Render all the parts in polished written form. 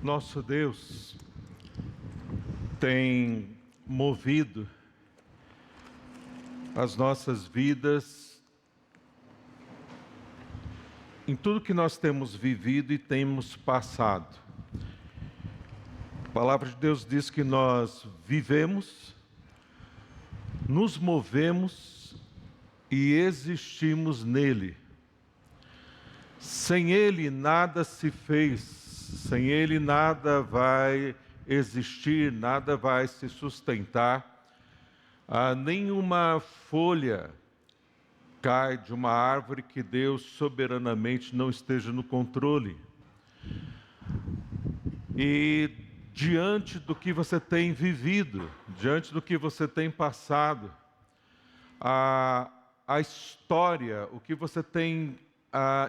nosso Deus tem movido as nossas vidas em tudo que nós temos vivido e temos passado. A palavra de Deus diz que nós vivemos, nos movemos e existimos nele. Sem ele nada se fez, sem ele nada vai existir, nada vai se sustentar. Nenhuma folha cai de uma árvore que Deus soberanamente não esteja no controle. E diante do que você tem vivido, diante do que você tem passado, a história, o que você tem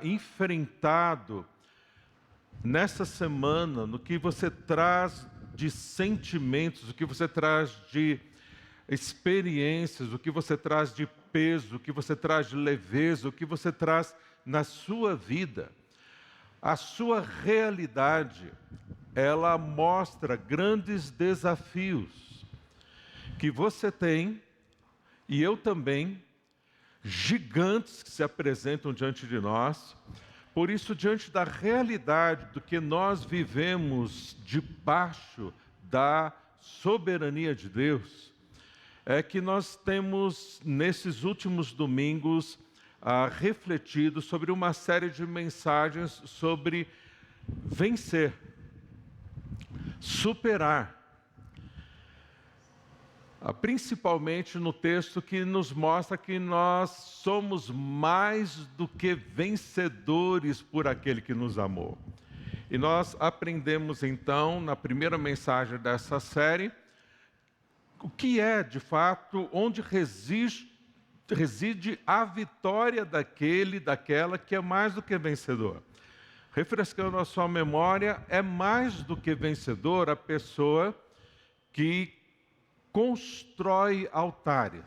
enfrentado nessa semana, no que você traz de sentimentos, o que você traz de experiências, o que você traz de peso, o que você traz de leveza, o que você traz na sua vida. A sua realidade, ela mostra grandes desafios que você tem, e eu também, gigantes que se apresentam diante de nós. Por isso, diante da realidade do que nós vivemos debaixo da soberania de Deus, é que nós temos, nesses últimos domingos, refletido sobre uma série de mensagens sobre vencer, superar. Principalmente no texto que nos mostra que nós somos mais do que vencedores por aquele que nos amou. E nós aprendemos então, na primeira mensagem dessa série, o que é de fato, onde reside a vitória daquela que é mais do que vencedor. Refrescando a sua memória, é mais do que vencedor a pessoa que constrói altares.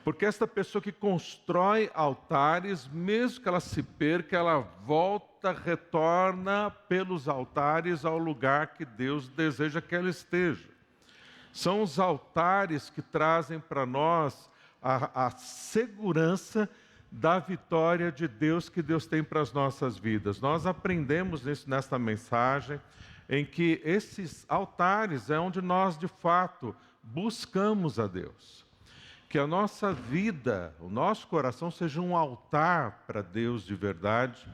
Porque esta pessoa que constrói altares, mesmo que ela se perca, ela volta, retorna pelos altares ao lugar que Deus deseja que ela esteja. São os altares que trazem para nós a segurança da vitória de Deus que Deus tem para as nossas vidas. Nós aprendemos nesta mensagem em que esses altares é onde nós, de fato, buscamos a Deus. Que a nossa vida, o nosso coração seja um altar para Deus de verdade.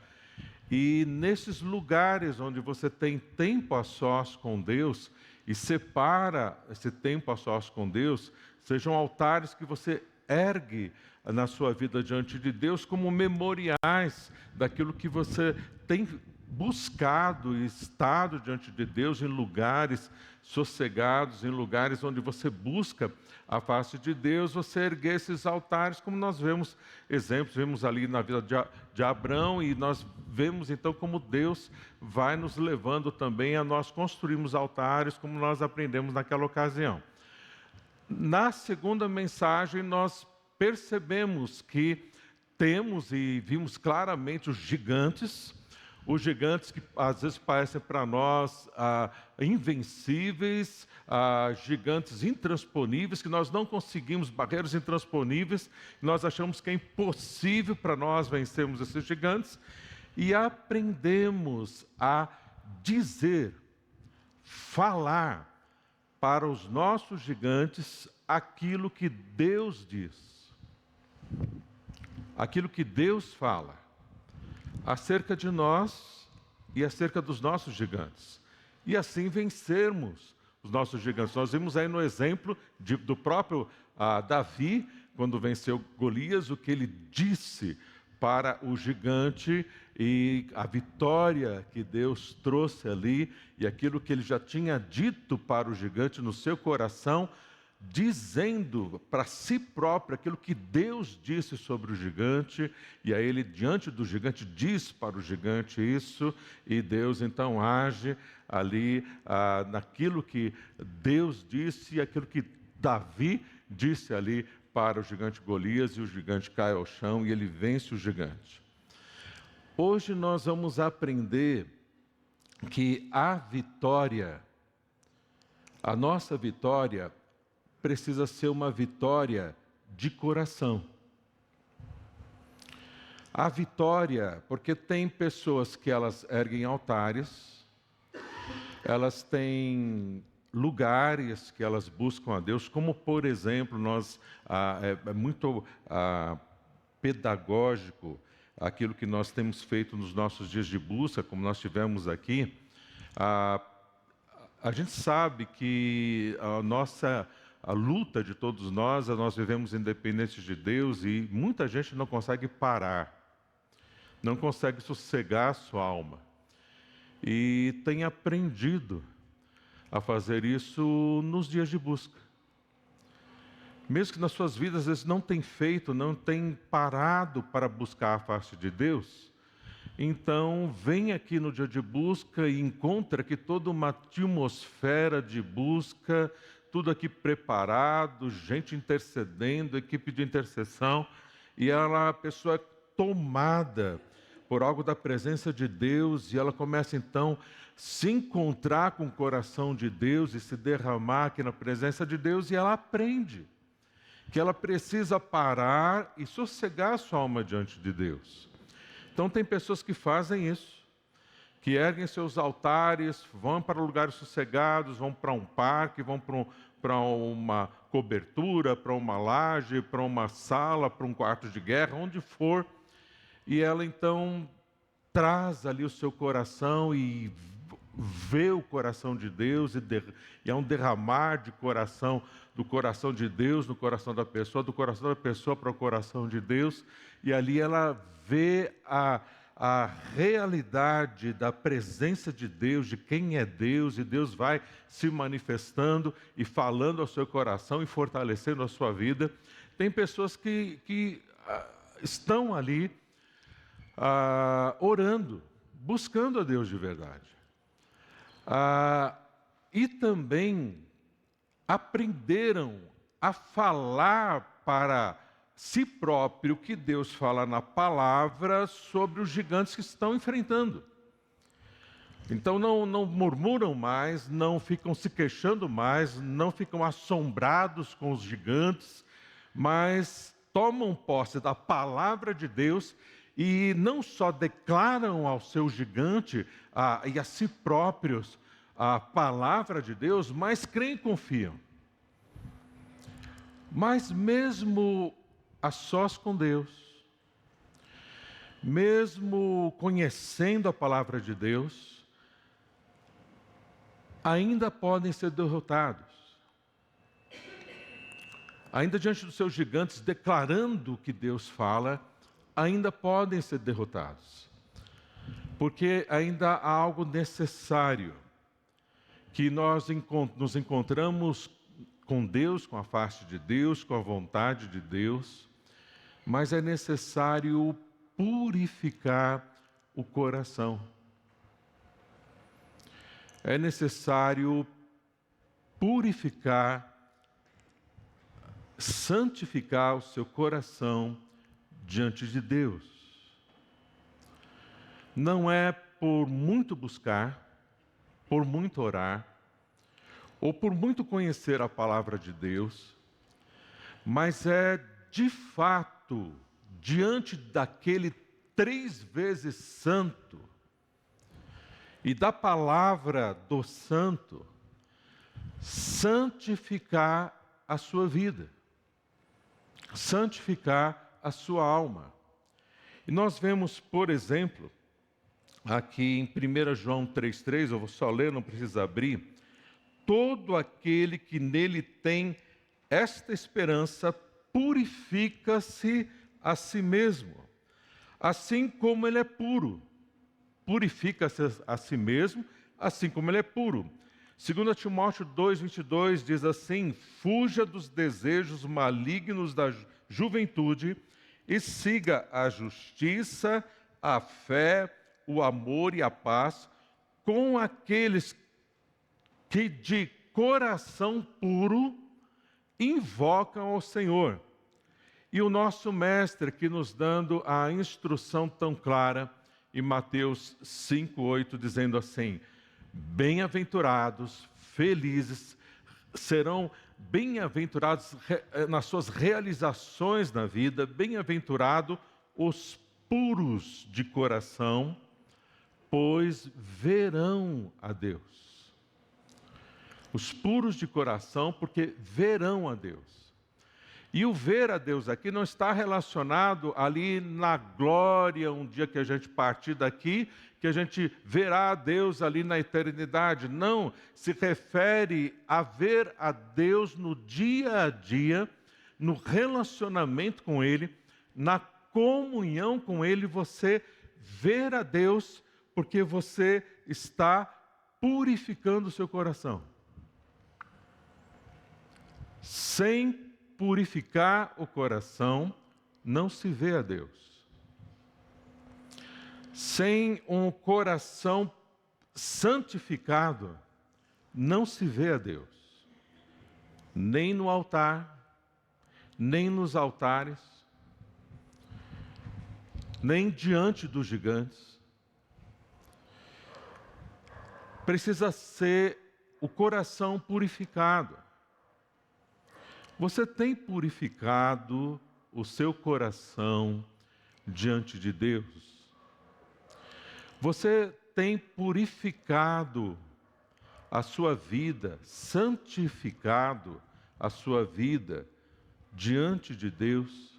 E nesses lugares onde você tem tempo a sós com Deus e separa esse tempo a sós com Deus, sejam altares que você ergue na sua vida diante de Deus como memoriais daquilo que você tem buscado e estado diante de Deus em lugares sossegados, em lugares onde você busca a face de Deus, você erguer esses altares, como nós vemos exemplos, vemos ali na vida de Abrão, e nós vemos então como Deus vai nos levando também a nós construirmos altares, como nós aprendemos naquela ocasião. Na segunda mensagem, nós percebemos que temos e vimos claramente os gigantes que às vezes parecem para nós invencíveis, gigantes intransponíveis, que nós não conseguimos, barreiras intransponíveis, nós achamos que é impossível para nós vencermos esses gigantes, e aprendemos a dizer, falar para os nossos gigantes aquilo que Deus diz, aquilo que Deus fala acerca de nós e acerca dos nossos gigantes, e assim vencermos os nossos gigantes. Nós vimos aí no exemplo do próprio Davi, quando venceu Golias, o que ele disse para o gigante e a vitória que Deus trouxe ali, e aquilo que ele já tinha dito para o gigante no seu coração, dizendo para si próprio aquilo que Deus disse sobre o gigante, e aí ele diante do gigante diz para o gigante isso, e Deus então age ali naquilo que Deus disse, e aquilo que Davi disse ali para o gigante Golias, e o gigante cai ao chão e ele vence o gigante. Hoje nós vamos aprender que a nossa vitória, precisa ser uma vitória de coração. A vitória, porque tem pessoas que elas erguem altares, elas têm lugares que elas buscam a Deus, como por exemplo, é muito pedagógico aquilo que nós temos feito nos nossos dias de busca, como nós tivemos aqui. A gente sabe que a luta de todos nós vivemos independentes de Deus e muita gente não consegue parar, não consegue sossegar a sua alma. E tem aprendido a fazer isso nos dias de busca. Mesmo que nas suas vidas, às vezes, não tem feito, não tem parado para buscar a face de Deus, então vem aqui no dia de busca e encontra aqui toda uma atmosfera de busca, tudo aqui preparado, gente intercedendo, equipe de intercessão, e a pessoa é tomada por algo da presença de Deus, e ela começa então a se encontrar com o coração de Deus e se derramar aqui na presença de Deus, e ela aprende que ela precisa parar e sossegar a sua alma diante de Deus. Então tem pessoas que fazem isso, que erguem seus altares, vão para lugares sossegados, vão para um parque, vão para uma cobertura, para uma laje, para uma sala, para um quarto de guerra, onde for, e ela então traz ali o seu coração e vê o coração de Deus, e é um derramar de coração, do coração de Deus no coração da pessoa, do coração da pessoa para o coração de Deus, e ali ela vê a realidade da presença de Deus, de quem é Deus, e Deus vai se manifestando e falando ao seu coração e fortalecendo a sua vida. Tem pessoas que estão ali orando, buscando a Deus de verdade. E também aprenderam a falar para si próprio o que Deus fala na palavra sobre os gigantes que estão enfrentando. Então não murmuram mais, não ficam se queixando mais, não ficam assombrados com os gigantes, mas tomam posse da palavra de Deus e não só declaram ao seu gigante e a si próprios a palavra de Deus, mas creem e confiam. Mas mesmo a sós com Deus, mesmo conhecendo a palavra de Deus, ainda podem ser derrotados. Ainda diante dos seus gigantes, declarando o que Deus fala, ainda podem ser derrotados. Porque ainda há algo necessário, que nós nos encontramos com Deus, com a face de Deus, com a vontade de Deus, mas é necessário purificar o coração. É necessário purificar, santificar o seu coração diante de Deus. Não é por muito buscar, por muito orar, ou por muito conhecer a palavra de Deus, mas é de fato, diante daquele 3 vezes santo, e da palavra do santo, santificar a sua vida, santificar a sua alma. E nós vemos, por exemplo, aqui em 1 João 3,3, eu vou só ler, não precisa abrir. Todo aquele que nele tem esta esperança purifica-se a si mesmo, assim como ele é puro. Purifica-se a si mesmo, assim como ele é puro. 2 Timóteo 2,22 diz assim: fuja dos desejos malignos da juventude e siga a justiça, a fé, o amor e a paz com aqueles que de coração puro invocam ao Senhor. E o nosso mestre aqui nos dando a instrução tão clara, em Mateus 5:8, dizendo assim: bem-aventurados, felizes, serão bem-aventurados nas suas realizações na vida, bem-aventurado os puros de coração, pois verão a Deus. Os puros de coração, porque verão a Deus. E o ver a Deus aqui não está relacionado ali na glória, um dia que a gente partir daqui, que a gente verá a Deus ali na eternidade. Não, se refere a ver a Deus no dia a dia, no relacionamento com Ele, na comunhão com Ele, você ver a Deus, porque você está purificando o seu coração. Sem purificar o coração, não se vê a Deus. Sem um coração santificado, não se vê a Deus. Nem no altar, nem nos altares, nem diante dos gigantes. Precisa ser o coração purificado. Você tem purificado o seu coração diante de Deus? Você tem purificado a sua vida, santificado a sua vida diante de Deus?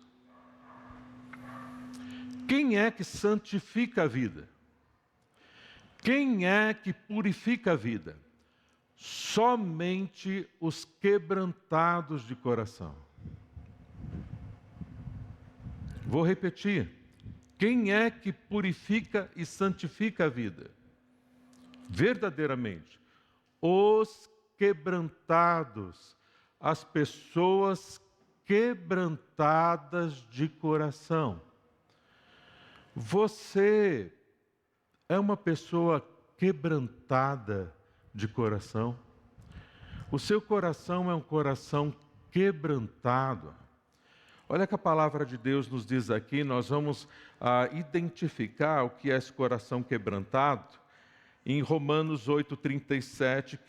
Quem é que santifica a vida? Quem é que purifica a vida? Somente os quebrantados de coração. Vou repetir. Quem é que purifica e santifica a vida? Verdadeiramente. Os quebrantados. As pessoas quebrantadas de coração. Você é uma pessoa quebrantada de coração? O seu coração é um coração quebrantado. Olha que a palavra de Deus nos diz aqui, nós vamos identificar o que é esse coração quebrantado em Romanos 8:37,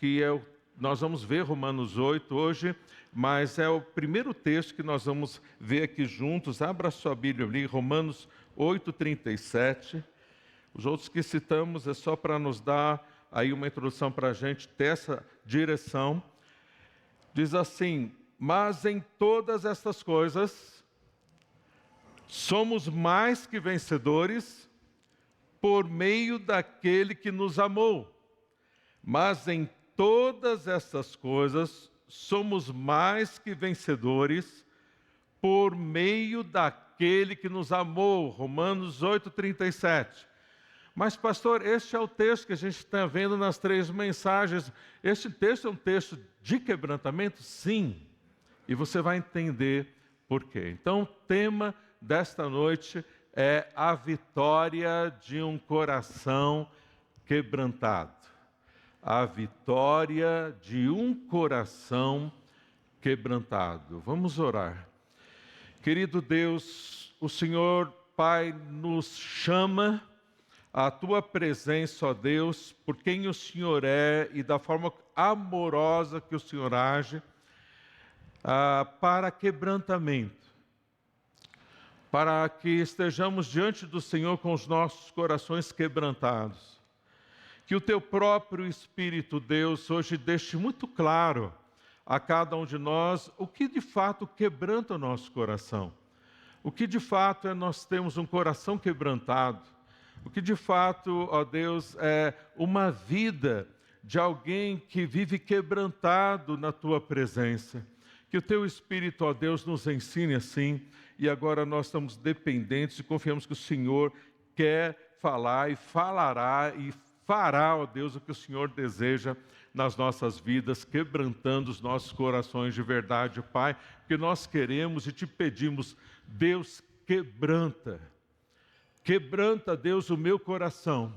nós vamos ver Romanos 8 hoje, mas é o primeiro texto que nós vamos ver aqui juntos. Abra sua Bíblia ali, Romanos 8:37. Os outros que citamos é só para nos dar aí uma introdução para a gente ter essa direção. Diz assim: mas em todas estas coisas somos mais que vencedores por meio daquele que nos amou. Mas em todas estas coisas somos mais que vencedores por meio daquele que nos amou. Romanos 8:37. Mas, pastor, este é o texto que a gente está vendo nas 3 mensagens. Este texto é um texto de quebrantamento? Sim. E você vai entender por quê. Então, o tema desta noite é a vitória de um coração quebrantado. A vitória de um coração quebrantado. Vamos orar. Querido Deus, o Senhor, Pai, nos chama a Tua presença, ó Deus, por quem o Senhor é e da forma amorosa que o Senhor age, para quebrantamento, para que estejamos diante do Senhor com os nossos corações quebrantados. Que o Teu próprio Espírito, Deus, hoje deixe muito claro a cada um de nós o que de fato quebranta o nosso coração. O que de fato é nós temos um coração quebrantado. O que de fato, ó Deus, é uma vida de alguém que vive quebrantado na Tua presença. Que o Teu Espírito, ó Deus, nos ensine assim. E agora nós estamos dependentes e confiamos que o Senhor quer falar e falará e fará, ó Deus, o que o Senhor deseja nas nossas vidas, quebrantando os nossos corações de verdade, Pai. Porque nós queremos e Te pedimos, Deus, quebranta. Quebranta, Deus, o meu coração.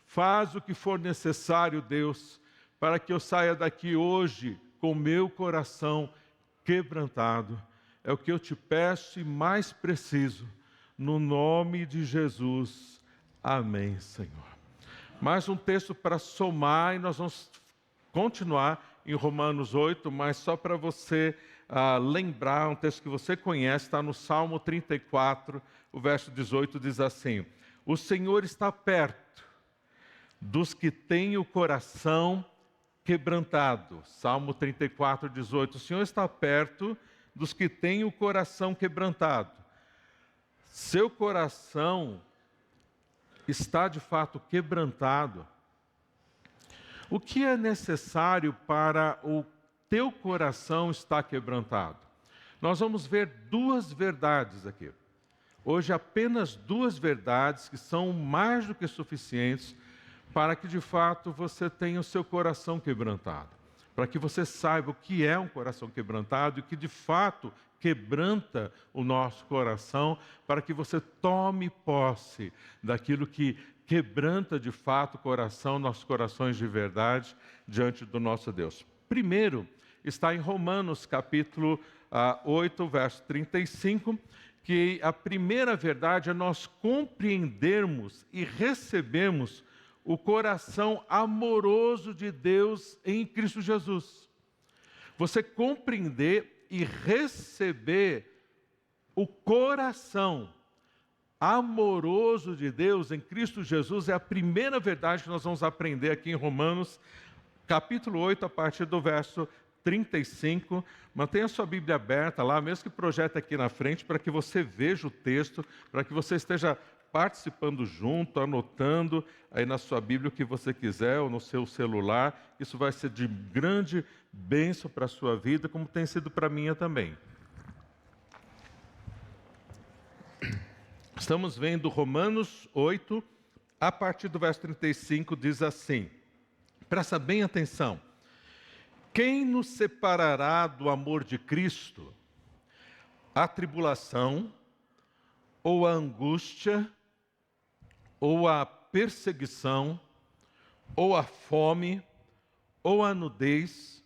Faz o que for necessário, Deus, para que eu saia daqui hoje com o meu coração quebrantado. É o que eu Te peço e mais preciso, no nome de Jesus. Amém, Senhor. Mais um texto para somar e nós vamos continuar em Romanos 8, mas só para você lembrar, um texto que você conhece, está no Salmo 34, o verso 18 diz assim: o Senhor está perto dos que têm o coração quebrantado. Salmo 34, 18. O Senhor está perto dos que têm o coração quebrantado. Seu coração está de fato quebrantado. O que é necessário para o teu coração estar quebrantado? Nós vamos ver duas verdades aqui. Hoje apenas duas verdades que são mais do que suficientes para que de fato você tenha o seu coração quebrantado. Para que você saiba o que é um coração quebrantado e o que de fato quebranta o nosso coração, para que você tome posse daquilo que quebranta de fato o coração, nossos corações de verdade, diante do nosso Deus. Primeiro, está em Romanos capítulo 8, verso 35, que a primeira verdade é nós compreendermos e recebermos o coração amoroso de Deus em Cristo Jesus. Você compreender e receber o coração amoroso de Deus em Cristo Jesus é a primeira verdade que nós vamos aprender aqui em Romanos, capítulo 8, a partir do verso 35. Mantenha a sua Bíblia aberta lá, mesmo que projete aqui na frente, para que você veja o texto, para que você esteja participando junto, anotando aí na sua Bíblia o que você quiser, ou no seu celular. Isso vai ser de grande bênção para a sua vida, como tem sido para a minha também. Estamos vendo Romanos 8, a partir do verso 35, diz assim, presta bem atenção: quem nos separará do amor de Cristo? A tribulação, ou a angústia, ou a perseguição, ou a fome, ou a nudez,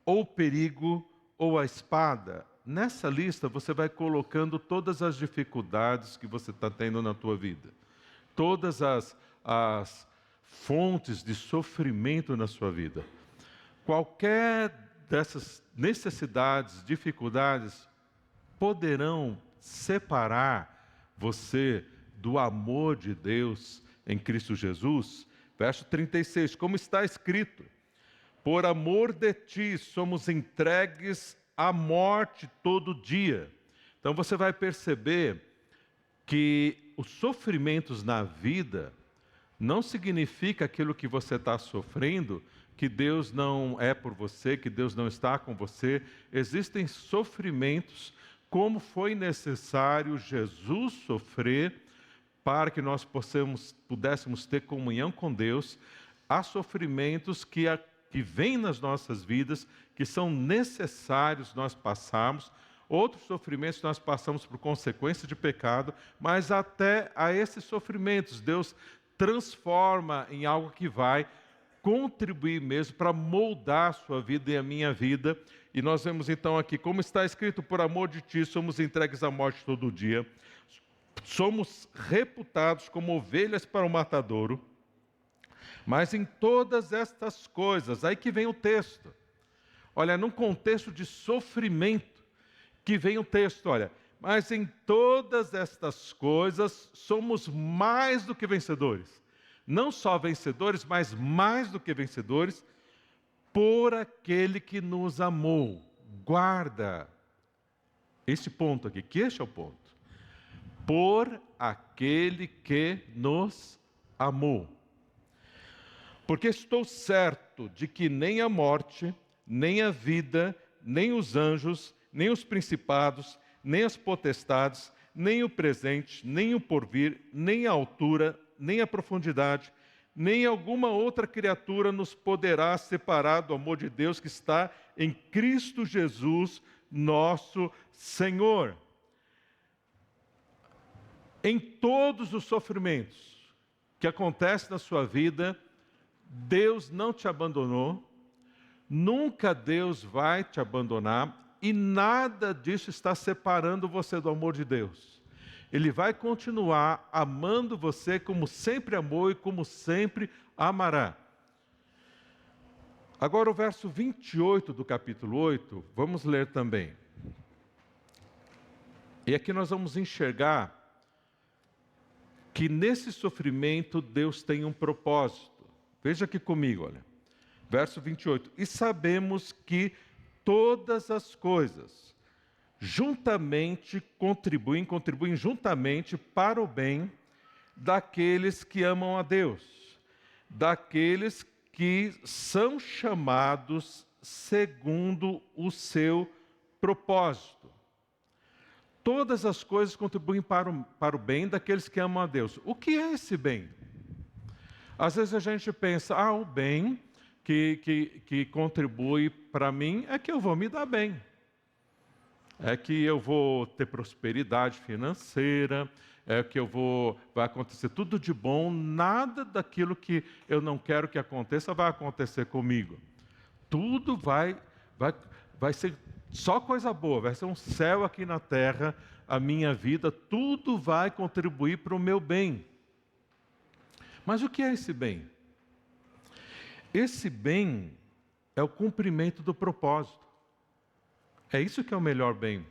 ou o perigo, ou a espada? Nessa lista você vai colocando todas as dificuldades que você está tendo na tua vida. Todas as fontes de sofrimento na sua vida. Qualquer dessas necessidades, dificuldades, poderão separar você do amor de Deus em Cristo Jesus? Verso 36, como está escrito: por amor de ti somos entregues à morte todo dia. Então você vai perceber que os sofrimentos na vida não significa aquilo que você está sofrendo, que Deus não é por você, que Deus não está com você. Existem sofrimentos, como foi necessário Jesus sofrer para que nós pudéssemos ter comunhão com Deus. Há sofrimentos que vêm nas nossas vidas, que são necessários nós passarmos. Outros sofrimentos nós passamos por consequência de pecado, mas até a esses sofrimentos Deus transforma em algo que vai contribuir mesmo para moldar a sua vida e a minha vida. E nós vemos então aqui, como está escrito: por amor de ti somos entregues à morte todo dia, somos reputados como ovelhas para o matadouro. Mas em todas estas coisas, aí que vem o texto. Olha, num contexto de sofrimento, que vem o texto, olha: mas em todas estas coisas somos mais do que vencedores. Não só vencedores, mas mais do que vencedores, por aquele que nos amou. Guarda este ponto aqui, que este é o ponto. Por aquele que nos amou. Porque estou certo de que nem a morte, nem a vida, nem os anjos, nem os principados, nem as potestades, nem o presente, nem o porvir, nem a altura, nem a profundidade, nem alguma outra criatura nos poderá separar do amor de Deus que está em Cristo Jesus, nosso Senhor. Em todos os sofrimentos que acontecem na sua vida, Deus não te abandonou, nunca Deus vai te abandonar, e nada disso está separando você do amor de Deus. Ele vai continuar amando você como sempre amou e como sempre amará. Agora o verso 28 do capítulo 8, vamos ler também. E aqui nós vamos enxergar que nesse sofrimento Deus tem um propósito. Veja aqui comigo, olha. Verso 28. E sabemos que todas as coisas juntamente contribuem juntamente para o bem daqueles que amam a Deus, daqueles que são chamados segundo o seu propósito. Todas as coisas contribuem para o bem daqueles que amam a Deus. O que é esse bem? Às vezes a gente pensa, o bem que contribui para mim é que eu vou me dar bem. É que eu vou ter prosperidade financeira, é que vai acontecer tudo de bom, nada daquilo que eu não quero que aconteça vai acontecer comigo. Tudo vai ser só coisa boa, vai ser um céu aqui na terra, a minha vida, tudo vai contribuir para o meu bem. Mas o que é esse bem? Esse bem é o cumprimento do propósito. É isso que é o melhor bem.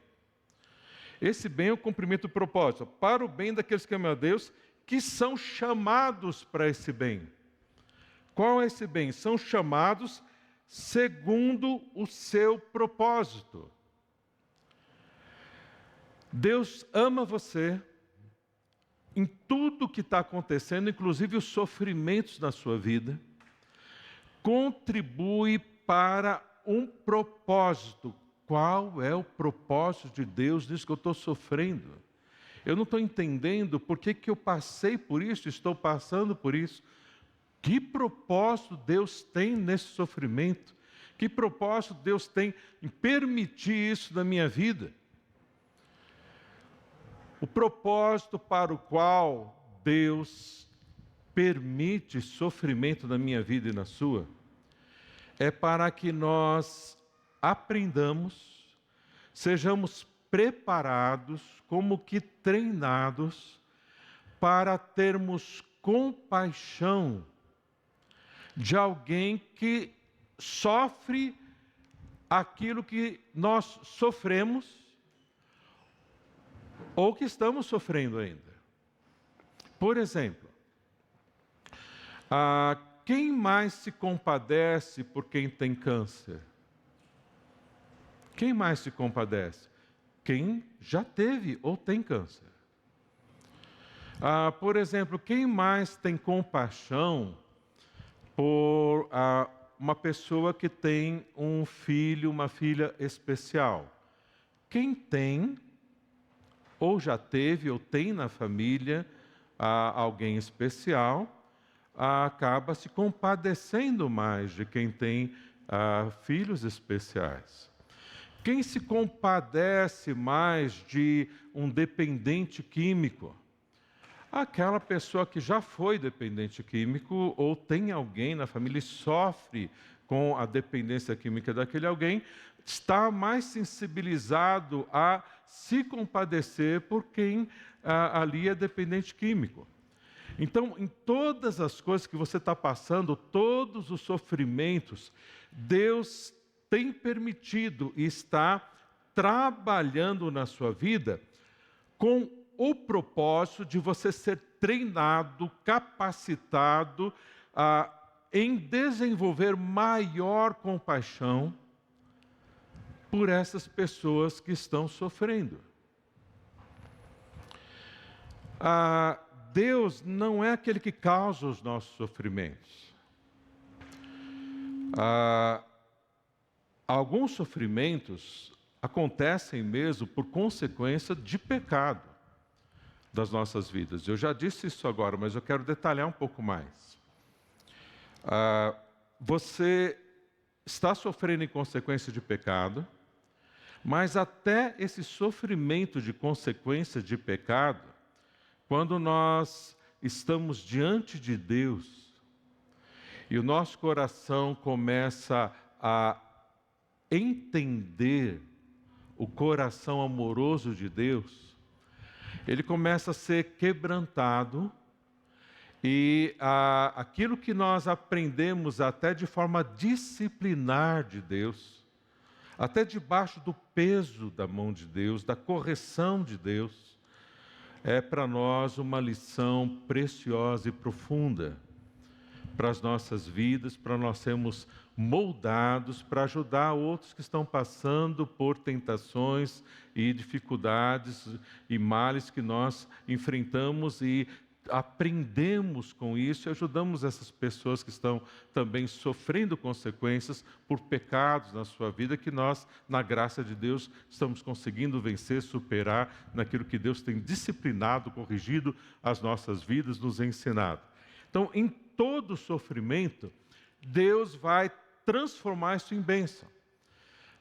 Esse bem é o cumprimento do propósito, para o bem daqueles que amam a Deus, que são chamados para esse bem. Qual é esse bem? São chamados segundo o seu propósito. Deus ama você em tudo que está acontecendo, inclusive os sofrimentos na sua vida, contribui para um propósito. Qual é o propósito de Deus nisso que eu estou sofrendo? Eu não estou entendendo por que eu passei por isso, estou passando por isso. Que propósito Deus tem nesse sofrimento? Que propósito Deus tem em permitir isso na minha vida? O propósito para o qual Deus permite sofrimento na minha vida e na sua, é para que nós aprendamos, sejamos preparados, como que treinados, para termos compaixão de alguém que sofre aquilo que nós sofremos ou que estamos sofrendo ainda. Por exemplo, quem mais se compadece por quem tem câncer? Quem mais se compadece? Quem já teve ou tem câncer. Por exemplo, quem mais tem compaixão por uma pessoa que tem um filho, uma filha especial? Quem tem, ou já teve, ou tem na família alguém especial, acaba se compadecendo mais de quem tem filhos especiais. Quem se compadece mais de um dependente químico? Aquela pessoa que já foi dependente químico ou tem alguém na família e sofre com a dependência química daquele alguém, está mais sensibilizado a se compadecer por quem ali é dependente químico. Então, em todas as coisas que você está passando, todos os sofrimentos, Deus tem permitido e está trabalhando na sua vida com o propósito de você ser treinado, capacitado em desenvolver maior compaixão por essas pessoas que estão sofrendo. Deus não é aquele que causa os nossos sofrimentos. Alguns sofrimentos acontecem mesmo por consequência de pecado das nossas vidas. Eu já disse isso agora, mas eu quero detalhar um pouco mais. Você está sofrendo em consequência de pecado, mas até esse sofrimento de consequência de pecado, quando nós estamos diante de Deus e o nosso coração começa a entender o coração amoroso de Deus, ele começa a ser quebrantado e aquilo que nós aprendemos até de forma disciplinar de Deus, até debaixo do peso da mão de Deus, da correção de Deus, é para nós uma lição preciosa e profunda para as nossas vidas, para nós sermos moldados para ajudar outros que estão passando por tentações e dificuldades e males que nós enfrentamos e aprendemos com isso e ajudamos essas pessoas que estão também sofrendo consequências por pecados na sua vida, que nós, na graça de Deus, estamos conseguindo vencer, superar naquilo que Deus tem disciplinado, corrigido as nossas vidas, nos ensinado. Então, em todo sofrimento, Deus vai transformar isso em bênção.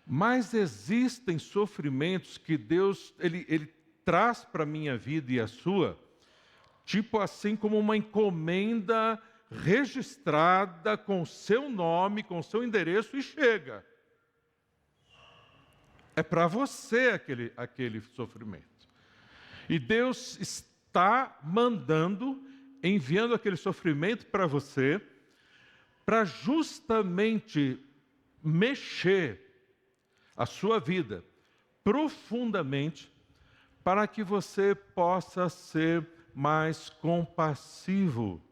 Mas existem sofrimentos que Deus ele traz para a minha vida e a sua, tipo assim como uma encomenda registrada com o seu nome, com o seu endereço e chega. É para você aquele sofrimento. E Deus está enviando aquele sofrimento para você, para justamente mexer a sua vida profundamente, para que você possa ser mais compassivo,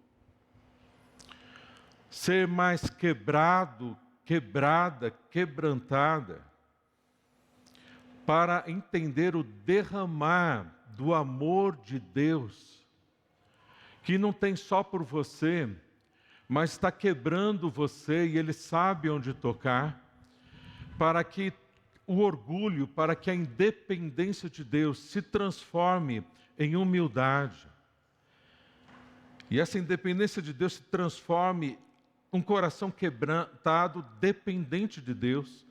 ser mais quebrado, quebrada, quebrantada, para entender o derramar do amor de Deus, que não tem só por você, mas está quebrando você e Ele sabe onde tocar, para que o orgulho, para que a independência de Deus se transforme em humildade. E essa independência de Deus se transforme um coração quebrantado, dependente de Deus,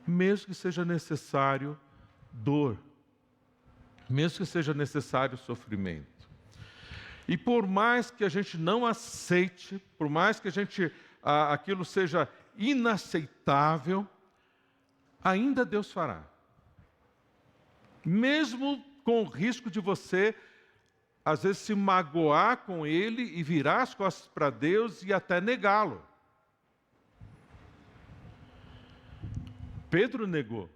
mesmo que seja necessário dor, mesmo que seja necessário sofrimento. E por mais que a gente não aceite, por mais que aquilo seja inaceitável, ainda Deus fará. Mesmo com o risco de você, às vezes, se magoar com Ele e virar as costas para Deus e até negá-lo. Pedro negou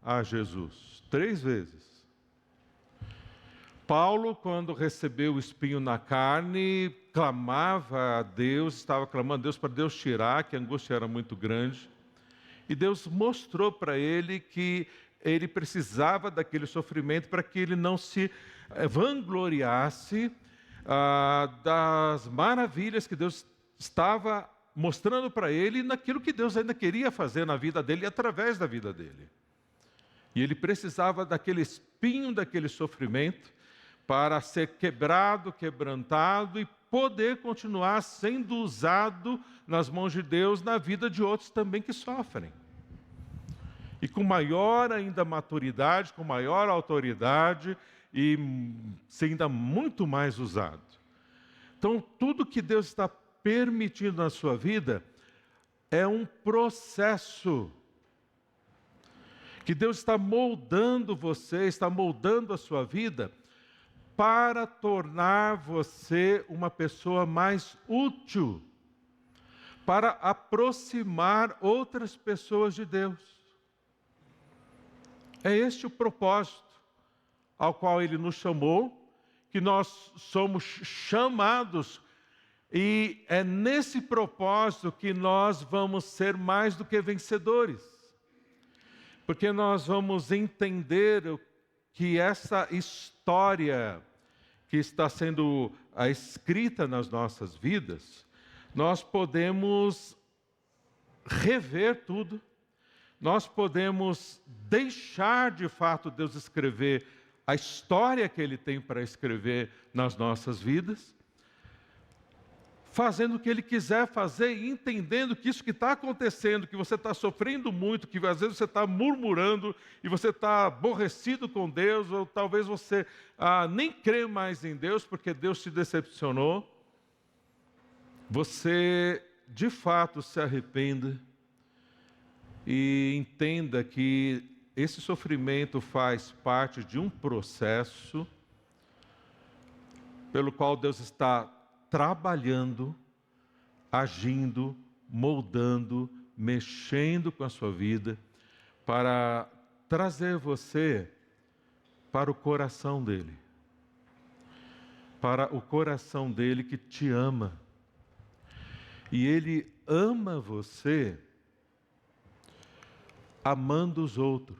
a Jesus 3 vezes. Paulo, quando recebeu o espinho na carne, clamava a Deus, estava clamando a Deus para Deus tirar, que a angústia era muito grande. E Deus mostrou para ele que ele precisava daquele sofrimento para que ele não se vangloriasse das maravilhas que Deus estava mostrando para ele e naquilo que Deus ainda queria fazer na vida dele e através da vida dele. E ele precisava daquele espinho, daquele sofrimento, para ser quebrado, quebrantado e poder continuar sendo usado nas mãos de Deus na vida de outros também que sofrem. E com maior ainda maturidade, com maior autoridade e ser ainda muito mais usado. Então, tudo que Deus está permitindo na sua vida é um processo que Deus está moldando você, está moldando a sua vida para tornar você uma pessoa mais útil, para aproximar outras pessoas de Deus. É este o propósito ao qual Ele nos chamou, que nós somos chamados, e é nesse propósito que nós vamos ser mais do que vencedores, porque nós vamos entender que essa história que está sendo escrita nas nossas vidas, nós podemos rever tudo, nós podemos deixar de fato Deus escrever a história que Ele tem para escrever nas nossas vidas, fazendo o que Ele quiser fazer e entendendo que isso que está acontecendo, que você está sofrendo muito, que às vezes você está murmurando e você está aborrecido com Deus, ou talvez você nem crê mais em Deus porque Deus te decepcionou, você de fato se arrependa e entenda que esse sofrimento faz parte de um processo pelo qual Deus está trabalhando, agindo, moldando, mexendo com a sua vida, para trazer você para o coração dele. Para o coração dele que te ama. E ele ama você amando os outros.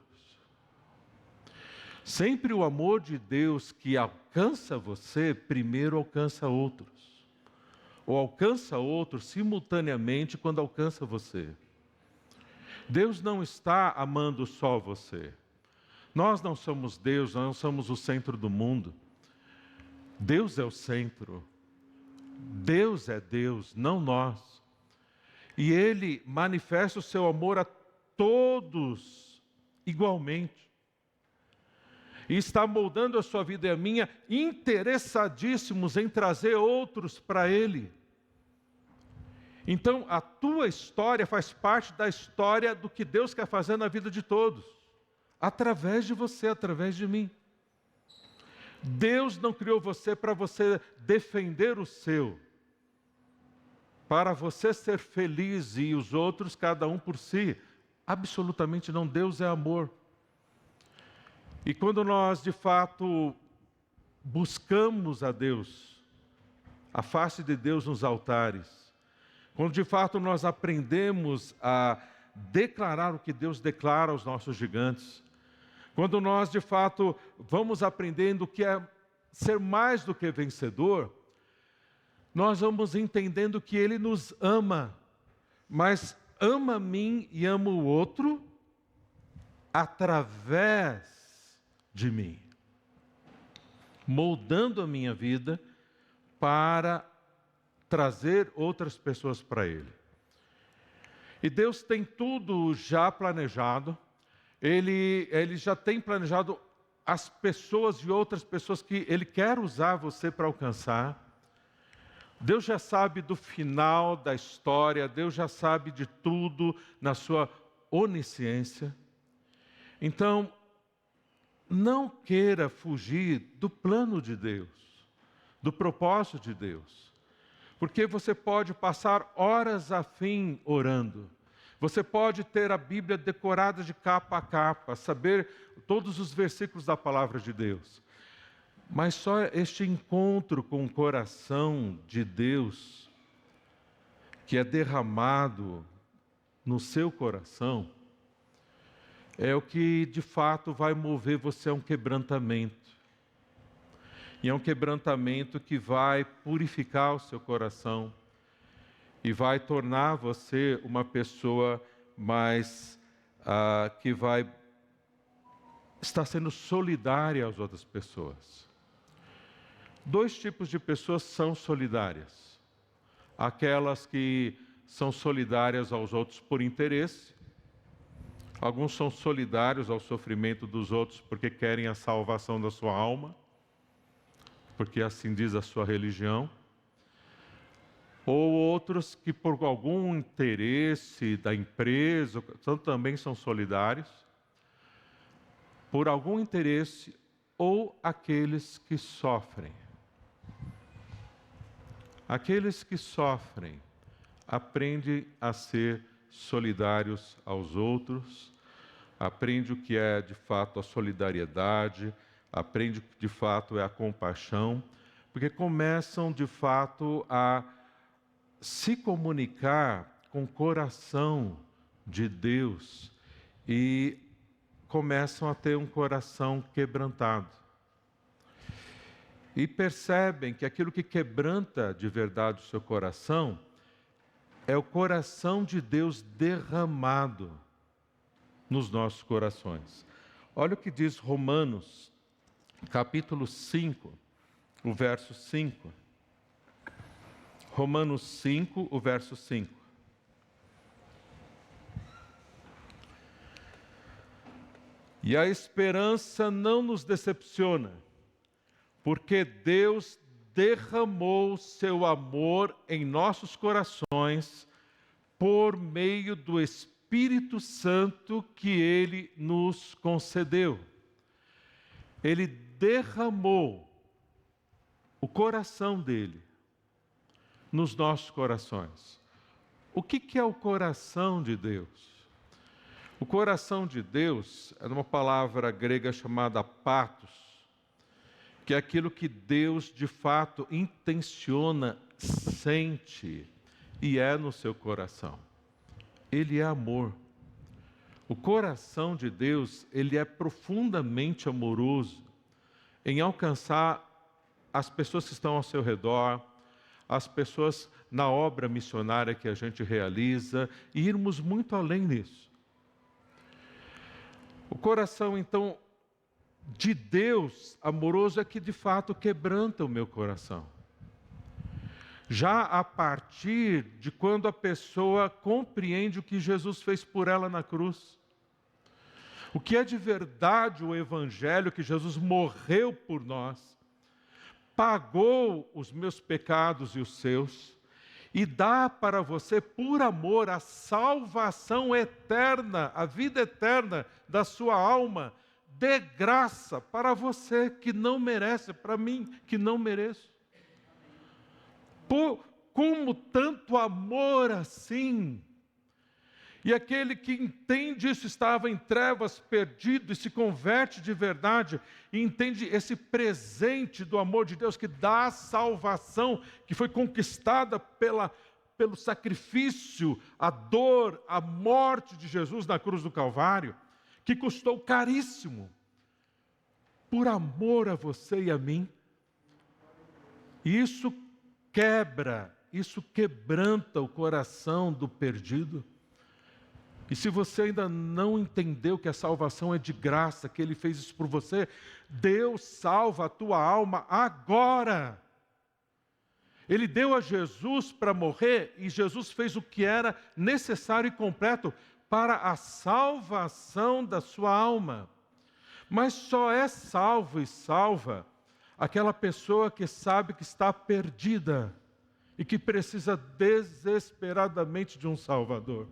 Sempre o amor de Deus que alcança você, primeiro alcança outros. Ou alcança outros simultaneamente quando alcança você. Deus não está amando só você. Nós não somos Deus, nós não somos o centro do mundo. Deus é o centro. Deus é Deus, não nós. E Ele manifesta o seu amor a todos igualmente. E está moldando a sua vida e a minha, interessadíssimos em trazer outros para Ele. Então, a tua história faz parte da história do que Deus quer fazer na vida de todos. Através de você, através de mim. Deus não criou você para você defender o seu. Para você ser feliz e os outros, cada um por si. Absolutamente não, Deus é amor. E quando nós, de fato, buscamos a Deus, a face de Deus nos altares, quando de fato nós aprendemos a declarar o que Deus declara aos nossos gigantes, quando nós de fato vamos aprendendo o que é ser mais do que vencedor, nós vamos entendendo que Ele nos ama, mas ama a mim e ama o outro através de mim, moldando a minha vida para trazer outras pessoas para Ele. E Deus tem tudo já planejado, Ele já tem planejado as pessoas e outras pessoas que Ele quer usar você para alcançar. Deus já sabe do final da história, Deus já sabe de tudo na sua onisciência. Então, não queira fugir do plano de Deus, do propósito de Deus. Porque você pode passar horas a fim orando. Você pode ter a Bíblia decorada de capa a capa, saber todos os versículos da palavra de Deus. Mas só este encontro com o coração de Deus, que é derramado no seu coração, é o que de fato vai mover você a um quebrantamento. E é um quebrantamento que vai purificar o seu coração e vai tornar você uma pessoa mais que vai estar sendo solidária às outras pessoas. Dois tipos de pessoas são solidárias. Aquelas que são solidárias aos outros por interesse. Alguns são solidários ao sofrimento dos outros porque querem a salvação da sua alma, porque assim diz a sua religião. Ou outros que por algum interesse da empresa, também são solidários, por algum interesse, ou aqueles que sofrem. Aqueles que sofrem aprendem a ser solidários aos outros, aprende o que é de fato a solidariedade, aprende o que de fato é a compaixão, porque começam de fato a se comunicar com o coração de Deus e começam a ter um coração quebrantado. E percebem que aquilo que quebranta de verdade o seu coração é o coração de Deus derramado nos nossos corações. Olha o que diz Romanos, capítulo 5, o verso 5. Romanos 5, o verso 5. E a esperança não nos decepciona, porque Deus derramou seu amor em nossos corações por meio do Espírito Espírito Santo que Ele nos concedeu. Ele derramou o coração dele nos nossos corações. O que é o coração de Deus? O coração de Deus é uma palavra grega chamada patos, que é aquilo que Deus de fato intenciona, sente e é no seu coração. Ele é amor. O coração de Deus, ele é profundamente amoroso em alcançar as pessoas que estão ao seu redor, as pessoas na obra missionária que a gente realiza, e irmos muito além disso. O coração, então, de Deus amoroso é que de fato quebranta o meu coração. Já a partir de quando a pessoa compreende o que Jesus fez por ela na cruz. O que é de verdade o Evangelho, que Jesus morreu por nós, pagou os meus pecados e os seus, e dá para você, por amor, a salvação eterna, a vida eterna da sua alma, de graça para você que não merece, para mim que não mereço. Como tanto amor assim? E aquele que entende isso, estava em trevas, perdido, e se converte de verdade, e entende esse presente do amor de Deus, que dá a salvação, que foi conquistada pelo sacrifício, a dor, a morte de Jesus na cruz do Calvário, que custou caríssimo, por amor a você e a mim. E isso quebranta o coração do perdido. E se você ainda não entendeu que a salvação é de graça, que Ele fez isso por você, Deus salva a tua alma agora. Ele deu a Jesus para morrer, e Jesus fez o que era necessário e completo para a salvação da sua alma. Mas só é salvo e salva aquela pessoa que sabe que está perdida e que precisa desesperadamente de um Salvador.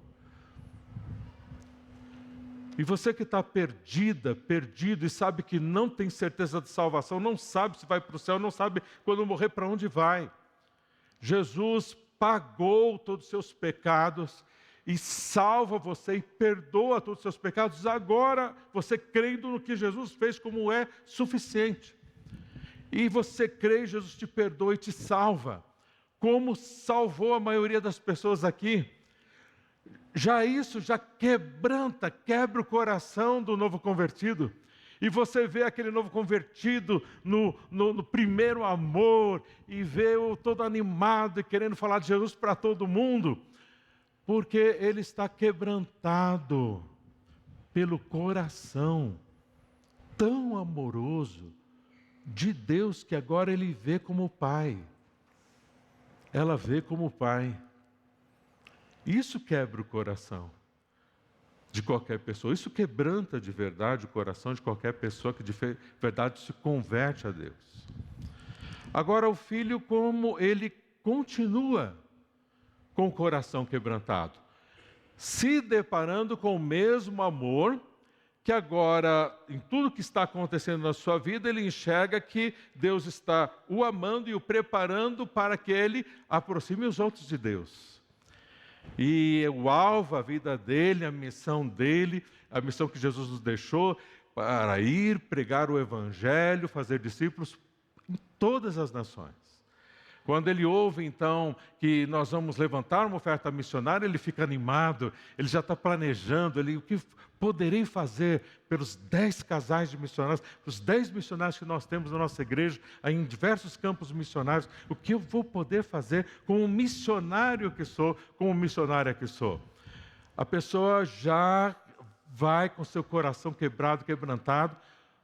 E você que está perdido e sabe que não tem certeza de salvação, não sabe se vai para o céu, não sabe quando morrer para onde vai. Jesus pagou todos os seus pecados e salva você e perdoa todos os seus pecados. Agora, você crendo no que Jesus fez, como é suficiente. E você crê, Jesus te perdoa e te salva, como salvou a maioria das pessoas aqui. Isso já quebra o coração do novo convertido. E você vê aquele novo convertido no primeiro amor, e vê-o todo animado e querendo falar de Jesus para todo mundo, porque ele está quebrantado pelo coração tão amoroso de Deus, que agora ele vê como Pai. Ela vê como Pai. Isso quebra o coração de qualquer pessoa. Isso quebranta de verdade o coração de qualquer pessoa que de verdade se converte a Deus. Agora, o filho, como ele continua com o coração quebrantado, se deparando com o mesmo amor, que agora, em tudo que está acontecendo na sua vida, ele enxerga que Deus está o amando e o preparando para que ele aproxime os outros de Deus. E o alvo, a vida dele, a missão que Jesus nos deixou, para ir pregar o Evangelho, fazer discípulos em todas as nações. Quando ele ouve, então, que nós vamos levantar uma oferta missionária, ele fica animado, ele já está planejando, o que poderei fazer pelos 10 casais de missionários, pelos 10 missionários que nós temos na nossa igreja, aí em diversos campos missionários, o que eu vou poder fazer como missionário que sou, como missionária que sou. A pessoa já vai com seu coração quebrantado,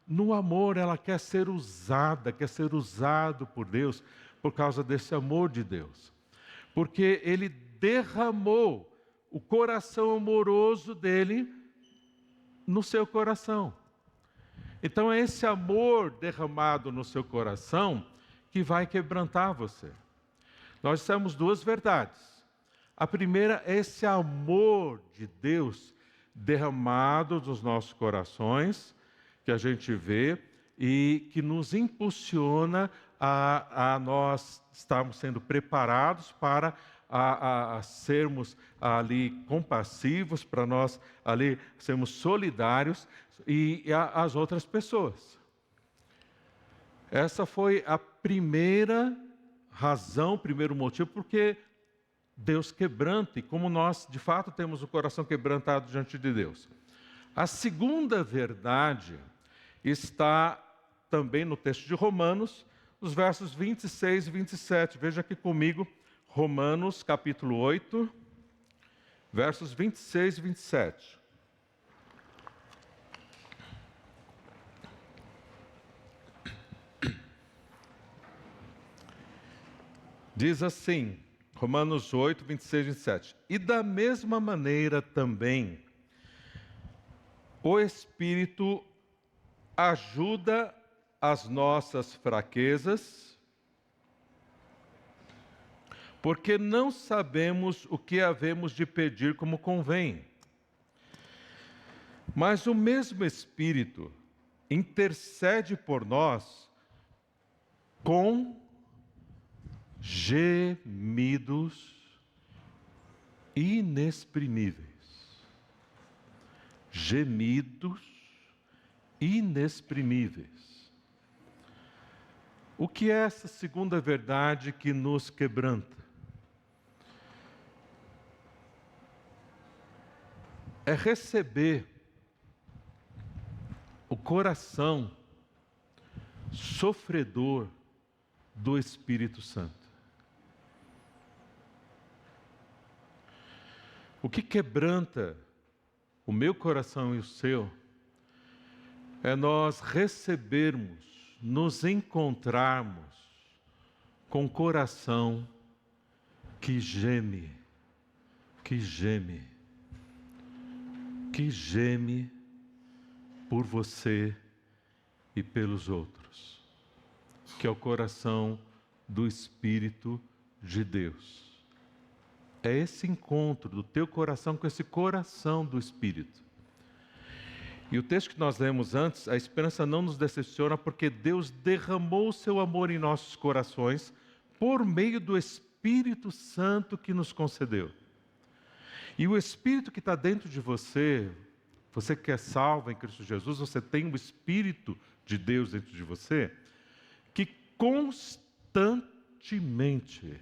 no amor, ela quer ser usada, quer ser usado por Deus, por causa desse amor de Deus. Porque ele derramou o coração amoroso dele no seu coração. Então é esse amor derramado no seu coração que vai quebrantar você. Nós temos duas verdades. A primeira é esse amor de Deus derramado nos nossos corações, que a gente vê e que nos impulsiona a nós estarmos sendo preparados para a sermos ali compassivos, para nós ali sermos solidários e as outras pessoas. Essa foi a primeira razão, o primeiro motivo, porque Deus quebranta, e como nós, de fato, temos o coração quebrantado diante de Deus. A segunda verdade está também no texto de Romanos, nos versos 26 e 27. Veja aqui comigo, Romanos, capítulo 8, versos 26 e 27. Diz assim, Romanos 8, 26 e 27. E da mesma maneira também, o Espírito ajuda as nossas fraquezas, porque não sabemos o que havemos de pedir como convém. Mas o mesmo Espírito intercede por nós com gemidos inexprimíveis. Gemidos inexprimíveis. O que é essa segunda verdade que nos quebranta? É receber o coração sofredor do Espírito Santo. O que quebranta o meu coração e o seu é nós recebermos, nos encontrarmos com o coração que geme, que geme, que geme por você e pelos outros, que é o coração do Espírito de Deus. É esse encontro do teu coração com esse coração do Espírito. E o texto que nós lemos antes, a esperança não nos decepciona, porque Deus derramou o seu amor em nossos corações por meio do Espírito Santo que nos concedeu. E o Espírito que está dentro de você, você que é salvo em Cristo Jesus, você tem o Espírito de Deus dentro de você, que constantemente,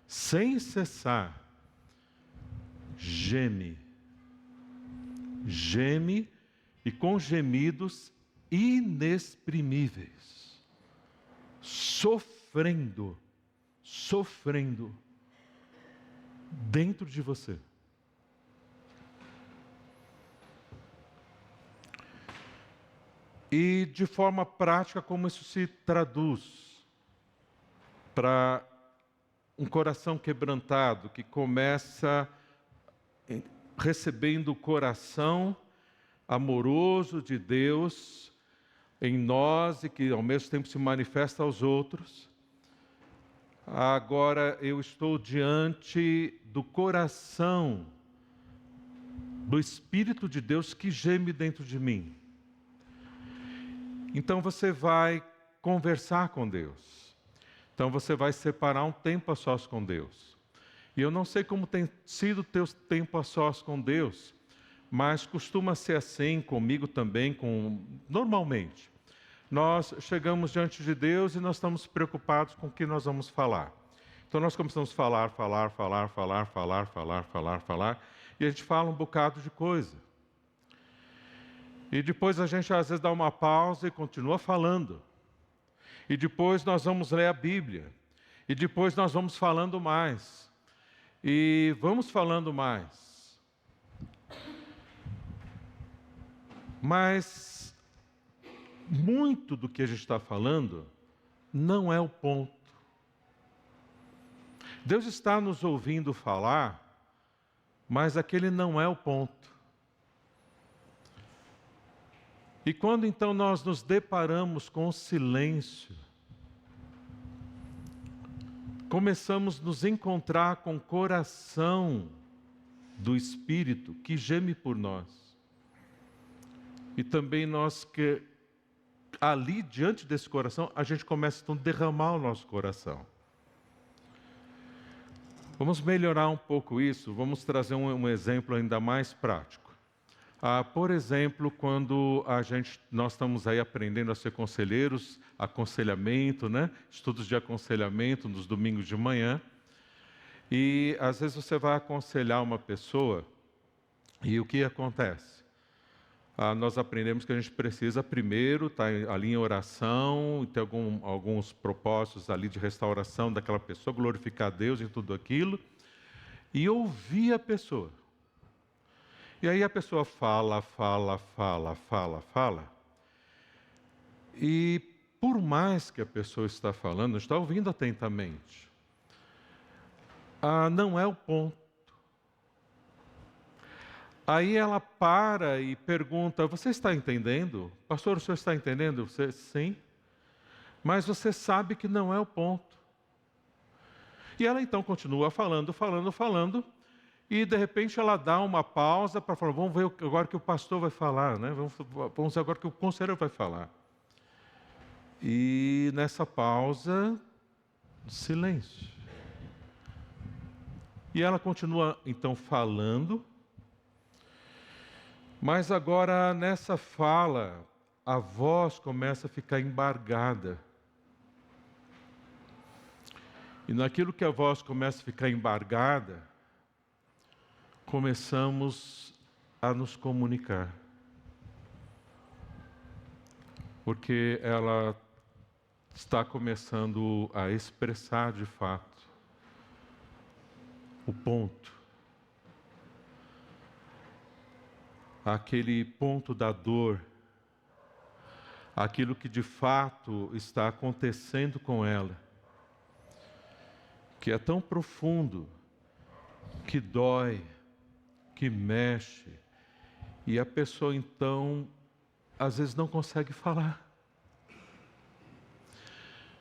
sem cessar, geme e com gemidos inexprimíveis, sofrendo dentro de você. E de forma prática, como isso se traduz para um coração quebrantado que começa recebendo o coração amoroso de Deus em nós e que ao mesmo tempo se manifesta aos outros. Agora eu estou diante do coração do Espírito de Deus que geme dentro de mim. Então você vai conversar com Deus. Então você vai separar um tempo a sós com Deus. E eu não sei como tem sido o teu tempo a sós com Deus, mas costuma ser assim comigo também, normalmente. Nós chegamos diante de Deus e nós estamos preocupados com o que nós vamos falar. Então nós começamos a falar, e a gente fala um bocado de coisa. E depois a gente às vezes dá uma pausa e continua falando. E depois nós vamos ler a Bíblia. E depois nós vamos falando mais. E vamos falando mais. Mas muito do que a gente está falando não é o ponto. Deus está nos ouvindo falar, mas aquele não é o ponto. E quando então nós nos deparamos com o silêncio, começamos a nos encontrar com o coração do Espírito que geme por nós. E também nós que ali, diante desse coração, a gente começa então a derramar o nosso coração. Vamos melhorar um pouco isso, vamos trazer um exemplo ainda mais prático. Por exemplo, quando nós estamos aí aprendendo a ser conselheiros, aconselhamento, né? Estudos de aconselhamento nos domingos de manhã. E às vezes você vai aconselhar uma pessoa e o que acontece? Nós aprendemos que a gente precisa primeiro estar ali em oração, ter alguns propósitos ali de restauração daquela pessoa, glorificar a Deus em tudo aquilo, e ouvir a pessoa. E aí a pessoa fala, e por mais que a pessoa está falando, está ouvindo atentamente, não é o ponto. Aí ela para e pergunta, você está entendendo? Pastor, o senhor está entendendo? Você, sim. Mas você sabe que não é o ponto. E ela então continua falando, e de repente ela dá uma pausa para falar, vamos ver agora o que o pastor vai falar, né? Vamos ver agora o que o conselheiro vai falar. E nessa pausa, silêncio. E ela continua então falando, mas agora nessa fala, a voz começa a ficar embargada. E naquilo que a voz começa a ficar embargada, começamos a nos comunicar. Porque ela está começando a expressar de fato o ponto. Aquele ponto da dor, aquilo que de fato está acontecendo com ela, que é tão profundo, que dói, que mexe, e a pessoa então, às vezes não consegue falar.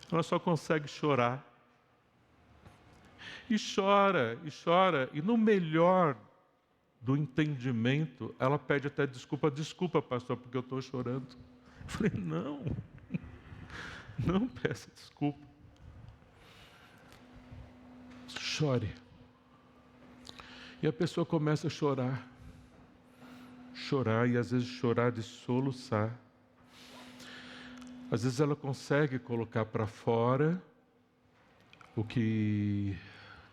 Ela só consegue chorar. E chora, e no melhor do entendimento, ela pede até desculpa, pastor, porque eu estou chorando. Eu falei, não peça desculpa. Chore. E a pessoa começa a chorar, e às vezes chorar de soluçar. Às vezes ela consegue colocar para fora o que